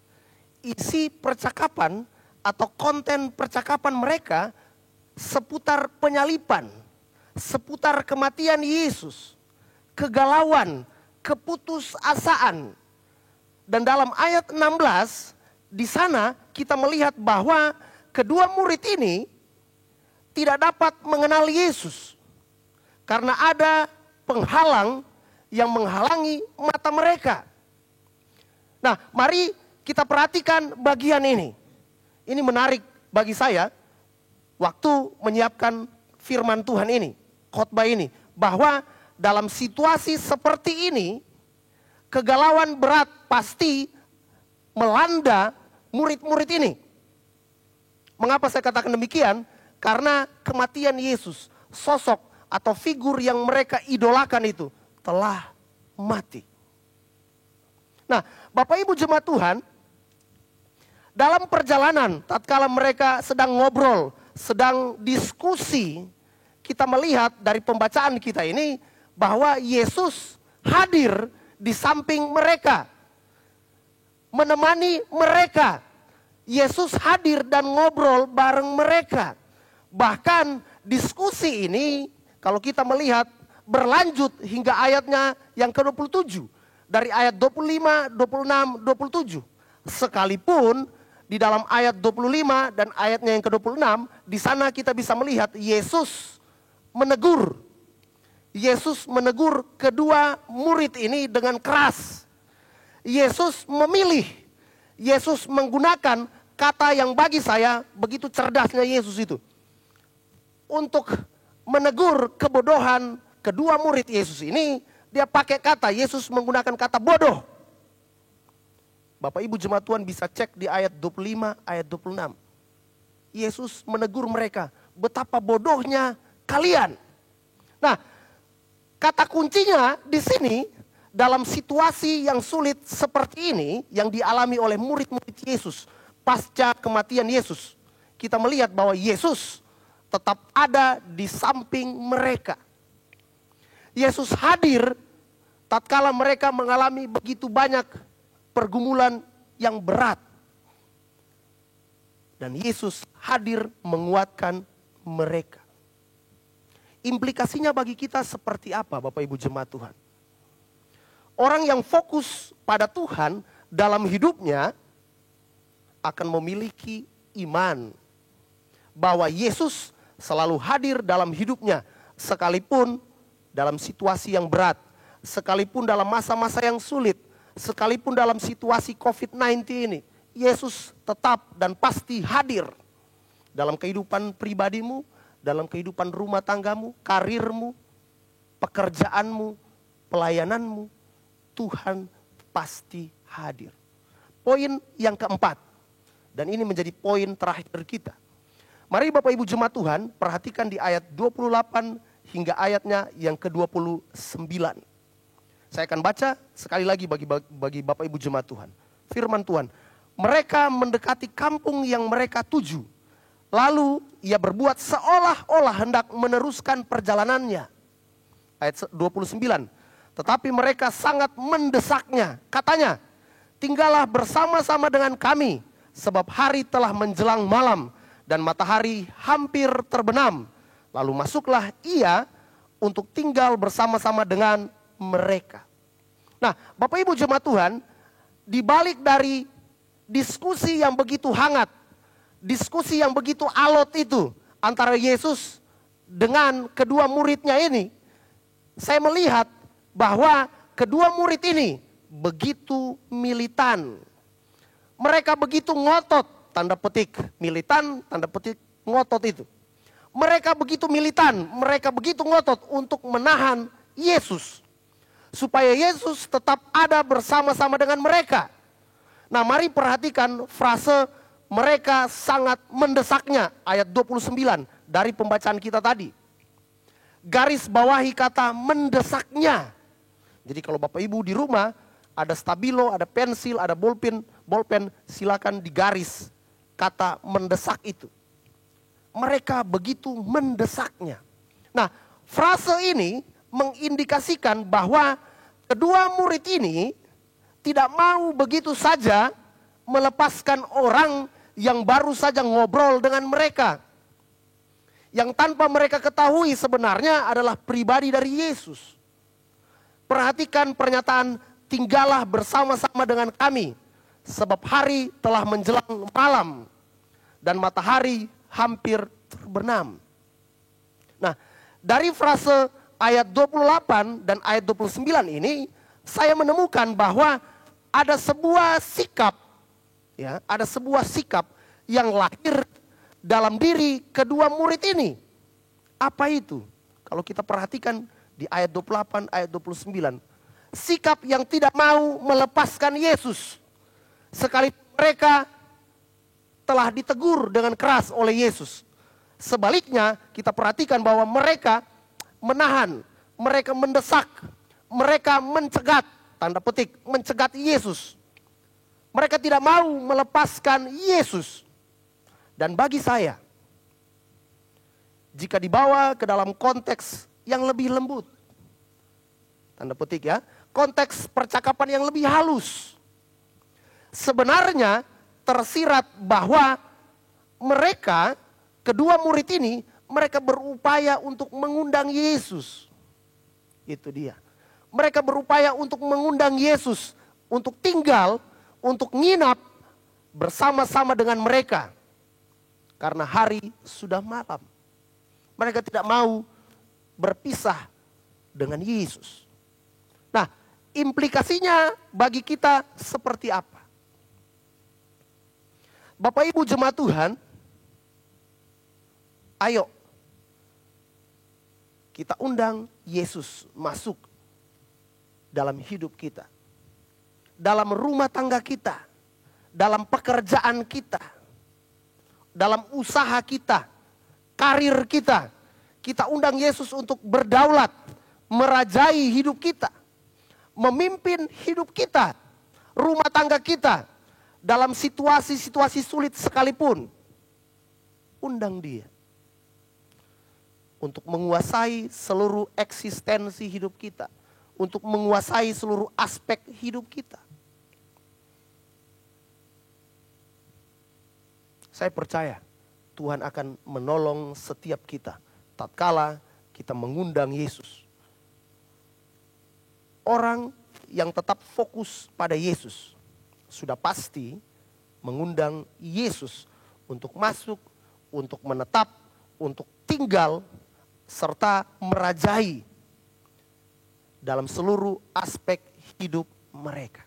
isi percakapan atau konten percakapan mereka seputar penyaliban, seputar kematian Yesus, kegalauan, keputusasaan. Dan dalam ayat 16, di sana kita melihat bahwa kedua murid ini tidak dapat mengenal Yesus karena ada penghalang yang menghalangi mata mereka. Nah, mari kita perhatikan bagian ini. Ini menarik bagi saya waktu menyiapkan firman Tuhan ini, khotbah ini, bahwa dalam situasi seperti ini kegalauan berat pasti melanda murid-murid ini. Mengapa saya katakan demikian? Karena kematian Yesus, sosok atau figur yang mereka idolakan itu telah mati. Nah, Bapak Ibu jemaat Tuhan, dalam perjalanan tatkala mereka sedang ngobrol, sedang diskusi, kita melihat dari pembacaan kita ini bahwa Yesus hadir di samping mereka, menemani mereka. Yesus hadir dan ngobrol bareng mereka. Bahkan diskusi ini kalau kita melihat berlanjut hingga ayatnya yang ke-27. Dari ayat 25, 26, 27. Sekalipun di dalam ayat 25 dan ayatnya yang ke-26, di sana kita bisa melihat Yesus menegur. Yesus menegur kedua murid ini dengan keras. Yesus memilih. Yesus menggunakan kata yang bagi saya begitu cerdasnya Yesus itu. Untuk menegur kebodohan kedua murid Yesus ini, dia pakai kata, Yesus menggunakan kata bodoh. Bapak Ibu jemaat Tuhan bisa cek di ayat 25, ayat 26. Yesus menegur mereka, betapa bodohnya kalian. Nah, kata kuncinya di sini, dalam situasi yang sulit seperti ini, yang dialami oleh murid-murid Yesus, pasca kematian Yesus, kita melihat bahwa Yesus tetap ada di samping mereka. Yesus hadir tatkala mereka mengalami begitu banyak pergumulan yang berat. Dan Yesus hadir menguatkan mereka. Implikasinya bagi kita seperti apa Bapak Ibu jemaat Tuhan? Orang yang fokus pada Tuhan dalam hidupnya akan memiliki iman bahwa Yesus selalu hadir dalam hidupnya, sekalipun dalam situasi yang berat, sekalipun dalam masa-masa yang sulit, sekalipun dalam situasi COVID-19 ini, Yesus tetap dan pasti hadir dalam kehidupan pribadimu, dalam kehidupan rumah tanggamu, karirmu, pekerjaanmu, pelayananmu. Tuhan pasti hadir. Poin yang keempat, dan ini menjadi poin terakhir kita. Mari Bapak Ibu jemaat Tuhan, perhatikan di ayat 28 hingga ayatnya yang ke-29. Saya akan baca sekali lagi bagi Bapak Ibu jemaat Tuhan. Firman Tuhan, mereka mendekati kampung yang mereka tuju. Lalu ia berbuat seolah-olah hendak meneruskan perjalanannya. Ayat 29. Tetapi mereka sangat mendesaknya. Katanya, tinggallah bersama-sama dengan kami, sebab hari telah menjelang malam dan matahari hampir terbenam. Lalu masuklah ia untuk tinggal bersama-sama dengan mereka. Nah, Bapak Ibu jemaat Tuhan, di balik dari diskusi yang begitu hangat, diskusi yang begitu alot itu antara Yesus dengan kedua muridnya ini, saya melihat bahwa kedua murid ini begitu militan. Mereka begitu ngotot, tanda petik militan, tanda petik ngotot itu. Mereka begitu militan, mereka begitu ngotot untuk menahan Yesus. Supaya Yesus tetap ada bersama-sama dengan mereka. Nah, mari perhatikan frase mereka sangat mendesaknya, ayat 29 dari pembacaan kita tadi. Garis bawahi kata mendesaknya. Jadi kalau Bapak Ibu di rumah ada stabilo, ada pensil, ada bolpen, silakan digaris kata mendesak itu. Mereka begitu mendesaknya. Nah, frase ini mengindikasikan bahwa kedua murid ini tidak mau begitu saja melepaskan orang yang baru saja ngobrol dengan mereka. Yang tanpa mereka ketahui sebenarnya adalah pribadi dari Yesus. Perhatikan pernyataan, tinggallah bersama-sama dengan kami, sebab hari telah menjelang malam dan matahari hampir terbenam. Nah, dari frase ayat 28 dan ayat 29 ini, saya menemukan bahwa ada sebuah sikap, ya, ada sebuah sikap yang lahir dalam diri kedua murid ini. Apa itu? Kalau kita perhatikan di ayat 28, ayat 29. Sikap yang tidak mau melepaskan Yesus. Sekali mereka telah ditegur dengan keras oleh Yesus. Sebaliknya kita perhatikan bahwa mereka menahan, mereka mendesak, mereka mencegat, tanda petik, mencegat Yesus. Mereka tidak mau melepaskan Yesus. Dan bagi saya, jika dibawa ke dalam konteks yang lebih lembut, tanda petik ya, konteks percakapan yang lebih halus, sebenarnya tersirat bahwa mereka, kedua murid ini, mereka berupaya untuk mengundang Yesus. Itu dia. Mereka berupaya untuk mengundang Yesus untuk tinggal, untuk nginap bersama-sama dengan mereka. Karena hari sudah malam. Mereka tidak mau berpisah dengan Yesus. Nah, implikasinya bagi kita seperti apa? Bapak Ibu jemaat Tuhan, ayo kita undang Yesus masuk dalam hidup kita, dalam rumah tangga kita, dalam pekerjaan kita, dalam usaha kita, karir kita. Kita undang Yesus untuk berdaulat, merajai hidup kita, memimpin hidup kita, rumah tangga kita, dalam situasi-situasi sulit sekalipun. Undang dia untuk menguasai seluruh eksistensi hidup kita, untuk menguasai seluruh aspek hidup kita. Saya percaya Tuhan akan menolong setiap kita tatkala kita mengundang Yesus. Orang yang tetap fokus pada Yesus sudah pasti mengundang Yesus untuk masuk, untuk menetap, untuk tinggal, serta merajai dalam seluruh aspek hidup mereka.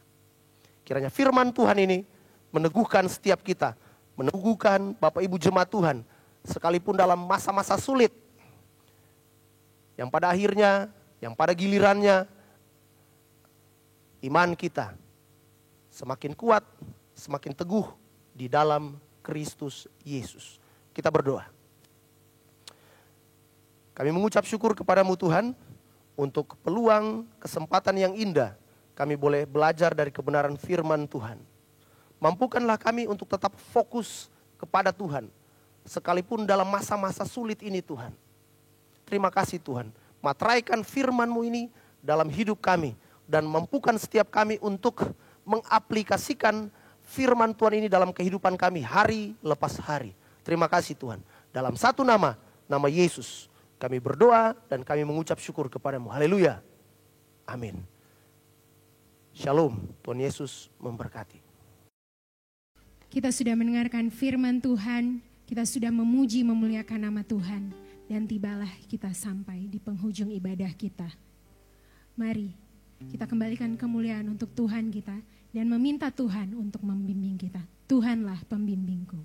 Kiranya firman Tuhan ini meneguhkan setiap kita, meneguhkan Bapak Ibu jemaat Tuhan, sekalipun dalam masa-masa sulit, yang pada akhirnya, yang pada gilirannya, iman kita semakin kuat, semakin teguh di dalam Kristus Yesus. Kita berdoa. Kami mengucap syukur kepadamu Tuhan, untuk peluang kesempatan yang indah kami boleh belajar dari kebenaran firman Tuhan. Mampukanlah kami untuk tetap fokus kepada Tuhan, sekalipun dalam masa-masa sulit ini Tuhan. Terima kasih Tuhan, materaikan firman-Mu ini dalam hidup kami, dan mampukan setiap kami untuk mengaplikasikan firman Tuhan ini dalam kehidupan kami hari lepas hari. Terima kasih Tuhan. Dalam satu nama, nama Yesus, kami berdoa dan kami mengucap syukur kepadamu. Haleluya. Amin. Shalom. Tuhan Yesus memberkati. Kita sudah mendengarkan firman Tuhan, kita sudah memuji memuliakan nama Tuhan, dan tibalah kita sampai di penghujung ibadah kita. Mari kita kembalikan kemuliaan untuk Tuhan kita dan meminta Tuhan untuk membimbing kita. Tuhanlah pembimbingku.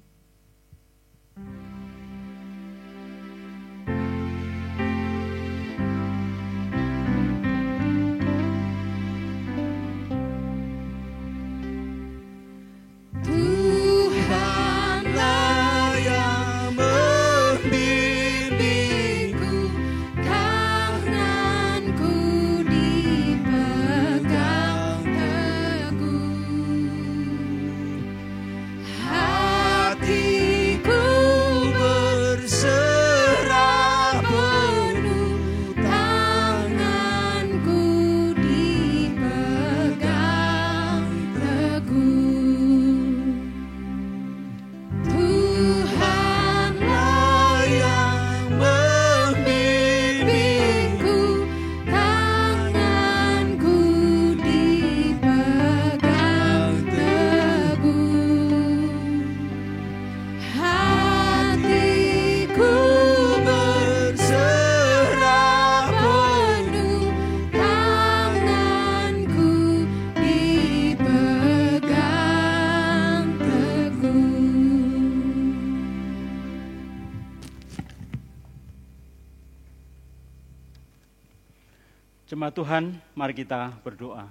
Jemaat Tuhan, mari kita berdoa.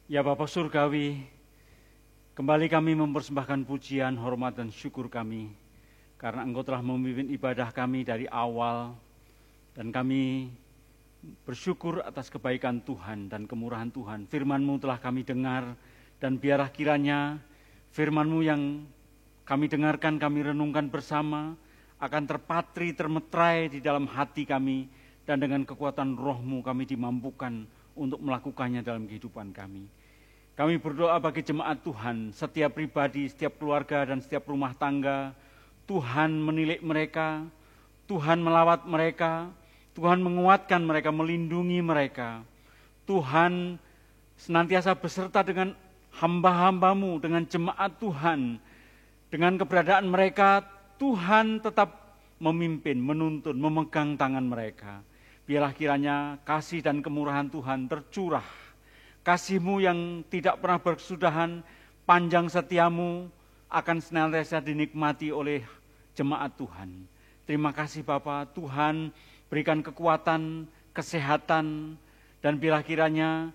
Ya Bapa Surgawi, kembali kami mempersembahkan pujian, hormat, dan syukur kami, karena Engkau telah memimpin ibadah kami dari awal, dan kami bersyukur atas kebaikan Tuhan dan kemurahan Tuhan. Firman-Mu telah kami dengar, dan biarlah kiranya firman-Mu yang kami dengarkan, kami renungkan bersama, akan terpatri, termeterai di dalam hati kami, dan dengan kekuatan Roh-Mu kami dimampukan untuk melakukannya dalam kehidupan kami. Kami berdoa bagi jemaat Tuhan, setiap pribadi, setiap keluarga, dan setiap rumah tangga. Tuhan menilik mereka, Tuhan melawat mereka, Tuhan menguatkan mereka, melindungi mereka. Tuhan senantiasa beserta dengan hamba-hambamu, dengan jemaat Tuhan. Dengan keberadaan mereka, Tuhan tetap memimpin, menuntun, memegang tangan mereka. Biarlah kiranya kasih dan kemurahan Tuhan tercurah. Kasih-Mu yang tidak pernah berkesudahan, panjang setiamu akan senantiasa dinikmati oleh jemaat Tuhan. Terima kasih Bapa, Tuhan berikan kekuatan, kesehatan, dan biarlah kiranya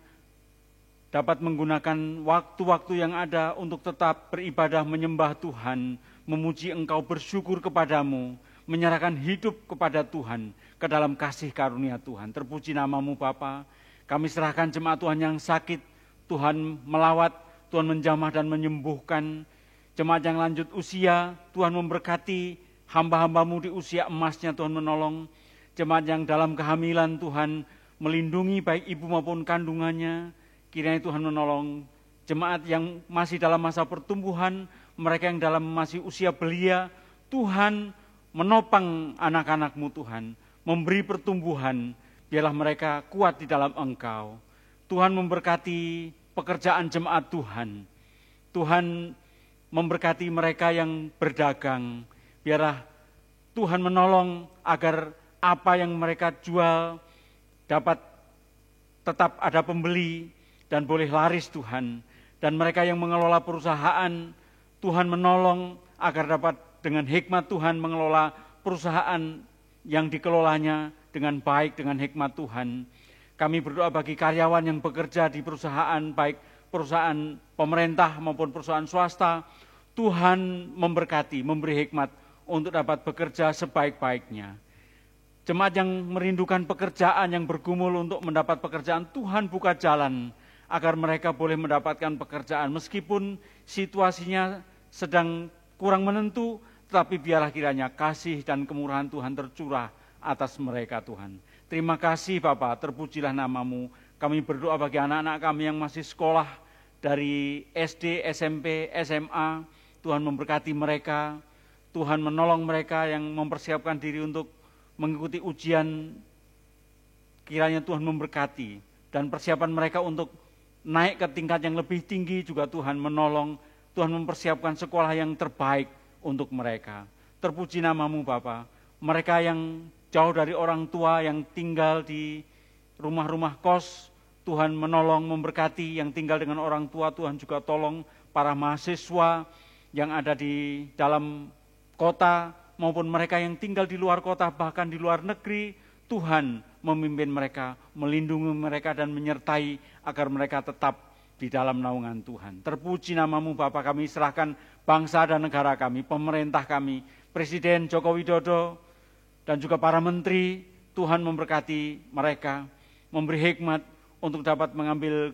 dapat menggunakan waktu-waktu yang ada untuk tetap beribadah menyembah Tuhan, memuji Engkau, bersyukur kepadamu, menyerahkan hidup kepada Tuhan, ke dalam kasih karunia Tuhan. Terpuji nama-Mu Bapa. Kami serahkan jemaat Tuhan yang sakit, Tuhan melawat, Tuhan menjamah dan menyembuhkan. Jemaat yang lanjut usia, Tuhan memberkati hamba-hamba-Mu di usia emasnya, Tuhan menolong. Jemaat yang dalam kehamilan, Tuhan melindungi baik ibu maupun kandungannya. Kiranya Tuhan menolong jemaat yang masih dalam masa pertumbuhan, mereka yang dalam masih usia belia, Tuhan menopang anak-anak-Mu Tuhan, memberi pertumbuhan, biarlah mereka kuat di dalam Engkau. Tuhan memberkati pekerjaan jemaat Tuhan. Tuhan memberkati mereka yang berdagang, biarlah Tuhan menolong agar apa yang mereka jual dapat tetap ada pembeli dan boleh laris Tuhan. Dan mereka yang mengelola perusahaan, Tuhan menolong agar dapat dengan hikmat Tuhan mengelola perusahaan yang dikelolanya dengan baik, dengan hikmat Tuhan. Kami berdoa bagi karyawan yang bekerja di perusahaan, baik perusahaan pemerintah maupun perusahaan swasta, Tuhan memberkati, memberi hikmat untuk dapat bekerja sebaik-baiknya. Jemaat yang merindukan pekerjaan, yang bergumul untuk mendapat pekerjaan, Tuhan buka jalan agar mereka boleh mendapatkan pekerjaan. Meskipun situasinya sedang kurang menentu, tetapi biarlah kiranya kasih dan kemurahan Tuhan tercurah atas mereka Tuhan. Terima kasih Bapa, terpujilah nama-Mu. Kami berdoa bagi anak-anak kami yang masih sekolah dari SD, SMP, SMA. Tuhan memberkati mereka, Tuhan menolong mereka yang mempersiapkan diri untuk mengikuti ujian. Kiranya Tuhan memberkati dan persiapan mereka untuk naik ke tingkat yang lebih tinggi juga Tuhan menolong. Tuhan mempersiapkan sekolah yang terbaik untuk mereka. Terpuji nama-Mu Bapa. Mereka yang jauh dari orang tua, yang tinggal di rumah-rumah kos, Tuhan menolong, memberkati. Yang tinggal dengan orang tua, Tuhan juga tolong. Para mahasiswa yang ada di dalam kota maupun mereka yang tinggal di luar kota, bahkan di luar negeri, Tuhan memimpin mereka, melindungi mereka dan menyertai agar mereka tetap di dalam naungan Tuhan. Terpuji nama-Mu Bapa, kami serahkan bangsa dan negara kami, pemerintah kami, Presiden Joko Widodo dan juga para menteri. Tuhan memberkati mereka, memberi hikmat untuk dapat mengambil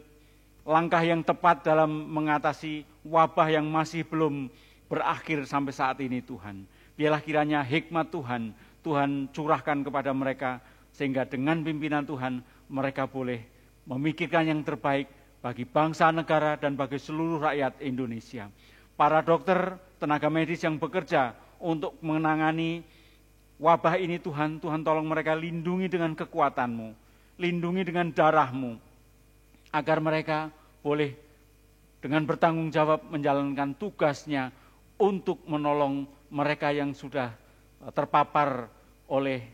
langkah yang tepat dalam mengatasi wabah yang masih belum berakhir sampai saat ini Tuhan. Biarlah kiranya hikmat Tuhan, Tuhan curahkan kepada mereka, sehingga dengan pimpinan Tuhan mereka boleh memikirkan yang terbaik bagi bangsa, negara, dan bagi seluruh rakyat Indonesia. Para dokter, tenaga medis yang bekerja untuk menangani wabah ini Tuhan, Tuhan tolong mereka, lindungi dengan kekuatan-Mu, lindungi dengan darah-Mu, agar mereka boleh dengan bertanggung jawab menjalankan tugasnya untuk menolong mereka yang sudah terpapar oleh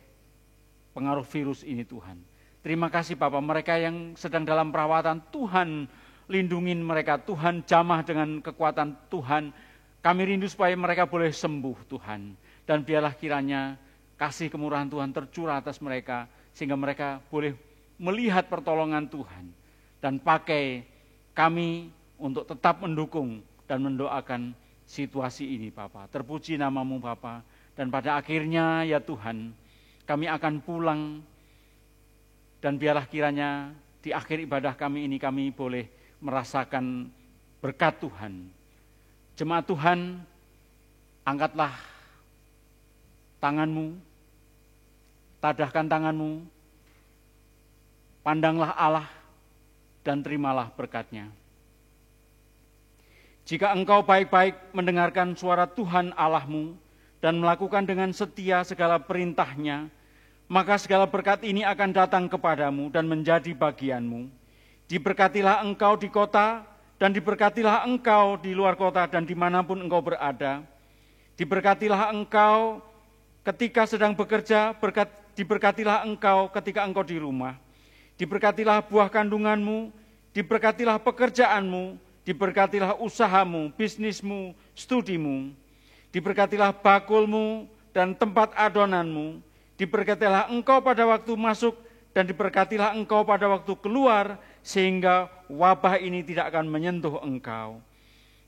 pengaruh virus ini Tuhan. Terima kasih Bapak, mereka yang sedang dalam perawatan, Tuhan lindungin mereka, Tuhan jamah dengan kekuatan Tuhan. Kami rindu supaya mereka boleh sembuh Tuhan. Dan biarlah kiranya kasih kemurahan Tuhan tercurah atas mereka, sehingga mereka boleh melihat pertolongan Tuhan. Dan pakai kami untuk tetap mendukung dan mendoakan situasi ini Bapa. Terpuji nama-Mu Bapa. Dan pada akhirnya ya Tuhan, kami akan pulang. Dan biarlah kiranya di akhir ibadah kami ini kami boleh merasakan berkat Tuhan. Jemaat Tuhan, angkatlah tangan-Mu, tadahkan tangan-Mu, pandanglah Allah dan terimalah berkat-Nya. Jika engkau baik-baik mendengarkan suara Tuhan Allah-Mu dan melakukan dengan setia segala perintah-Nya, maka segala berkat ini akan datang kepadamu dan menjadi bagianmu. Diberkatilah engkau di kota, dan diberkatilah engkau di luar kota dan dimanapun engkau berada. Diberkatilah engkau ketika sedang bekerja, diberkatilah engkau ketika engkau di rumah. Diberkatilah buah kandunganmu, diberkatilah pekerjaanmu, diberkatilah usahamu, bisnismu, studimu. Diberkatilah bakulmu dan tempat adonanmu. Diberkatilah engkau pada waktu masuk dan diberkatilah engkau pada waktu keluar, sehingga wabah ini tidak akan menyentuh engkau.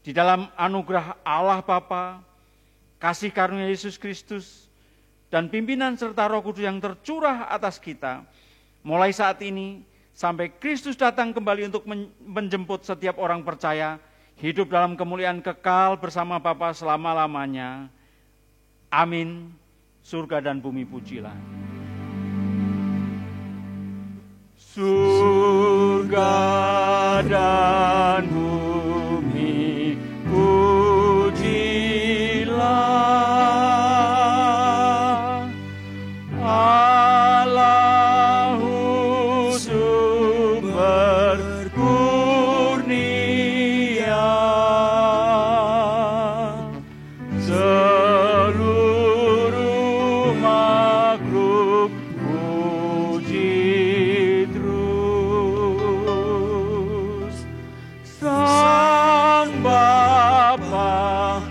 Di dalam anugerah Allah Bapa, kasih karunia Yesus Kristus, dan pimpinan serta Roh Kudus yang tercurah atas kita, mulai saat ini sampai Kristus datang kembali untuk menjemput setiap orang percaya, hidup dalam kemuliaan kekal bersama Bapa selama-lamanya. Amin. Surga dan bumi pujilah. Surga dan bumi pujilah, Allahu sumber kurnia. Seluruh makhluk puji terus Sang Bapa,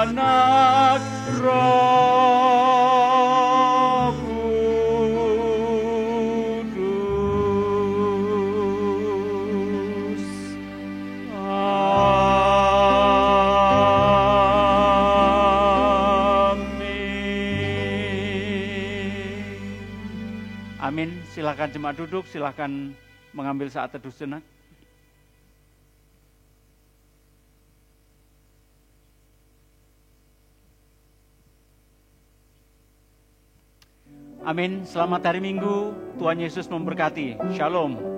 Anak, Roh Kudus. Amin. Silakan jemaat duduk, silakan mengambil saat teduh sejenak. Amin. Selamat hari Minggu. Tuhan Yesus memberkati. Shalom.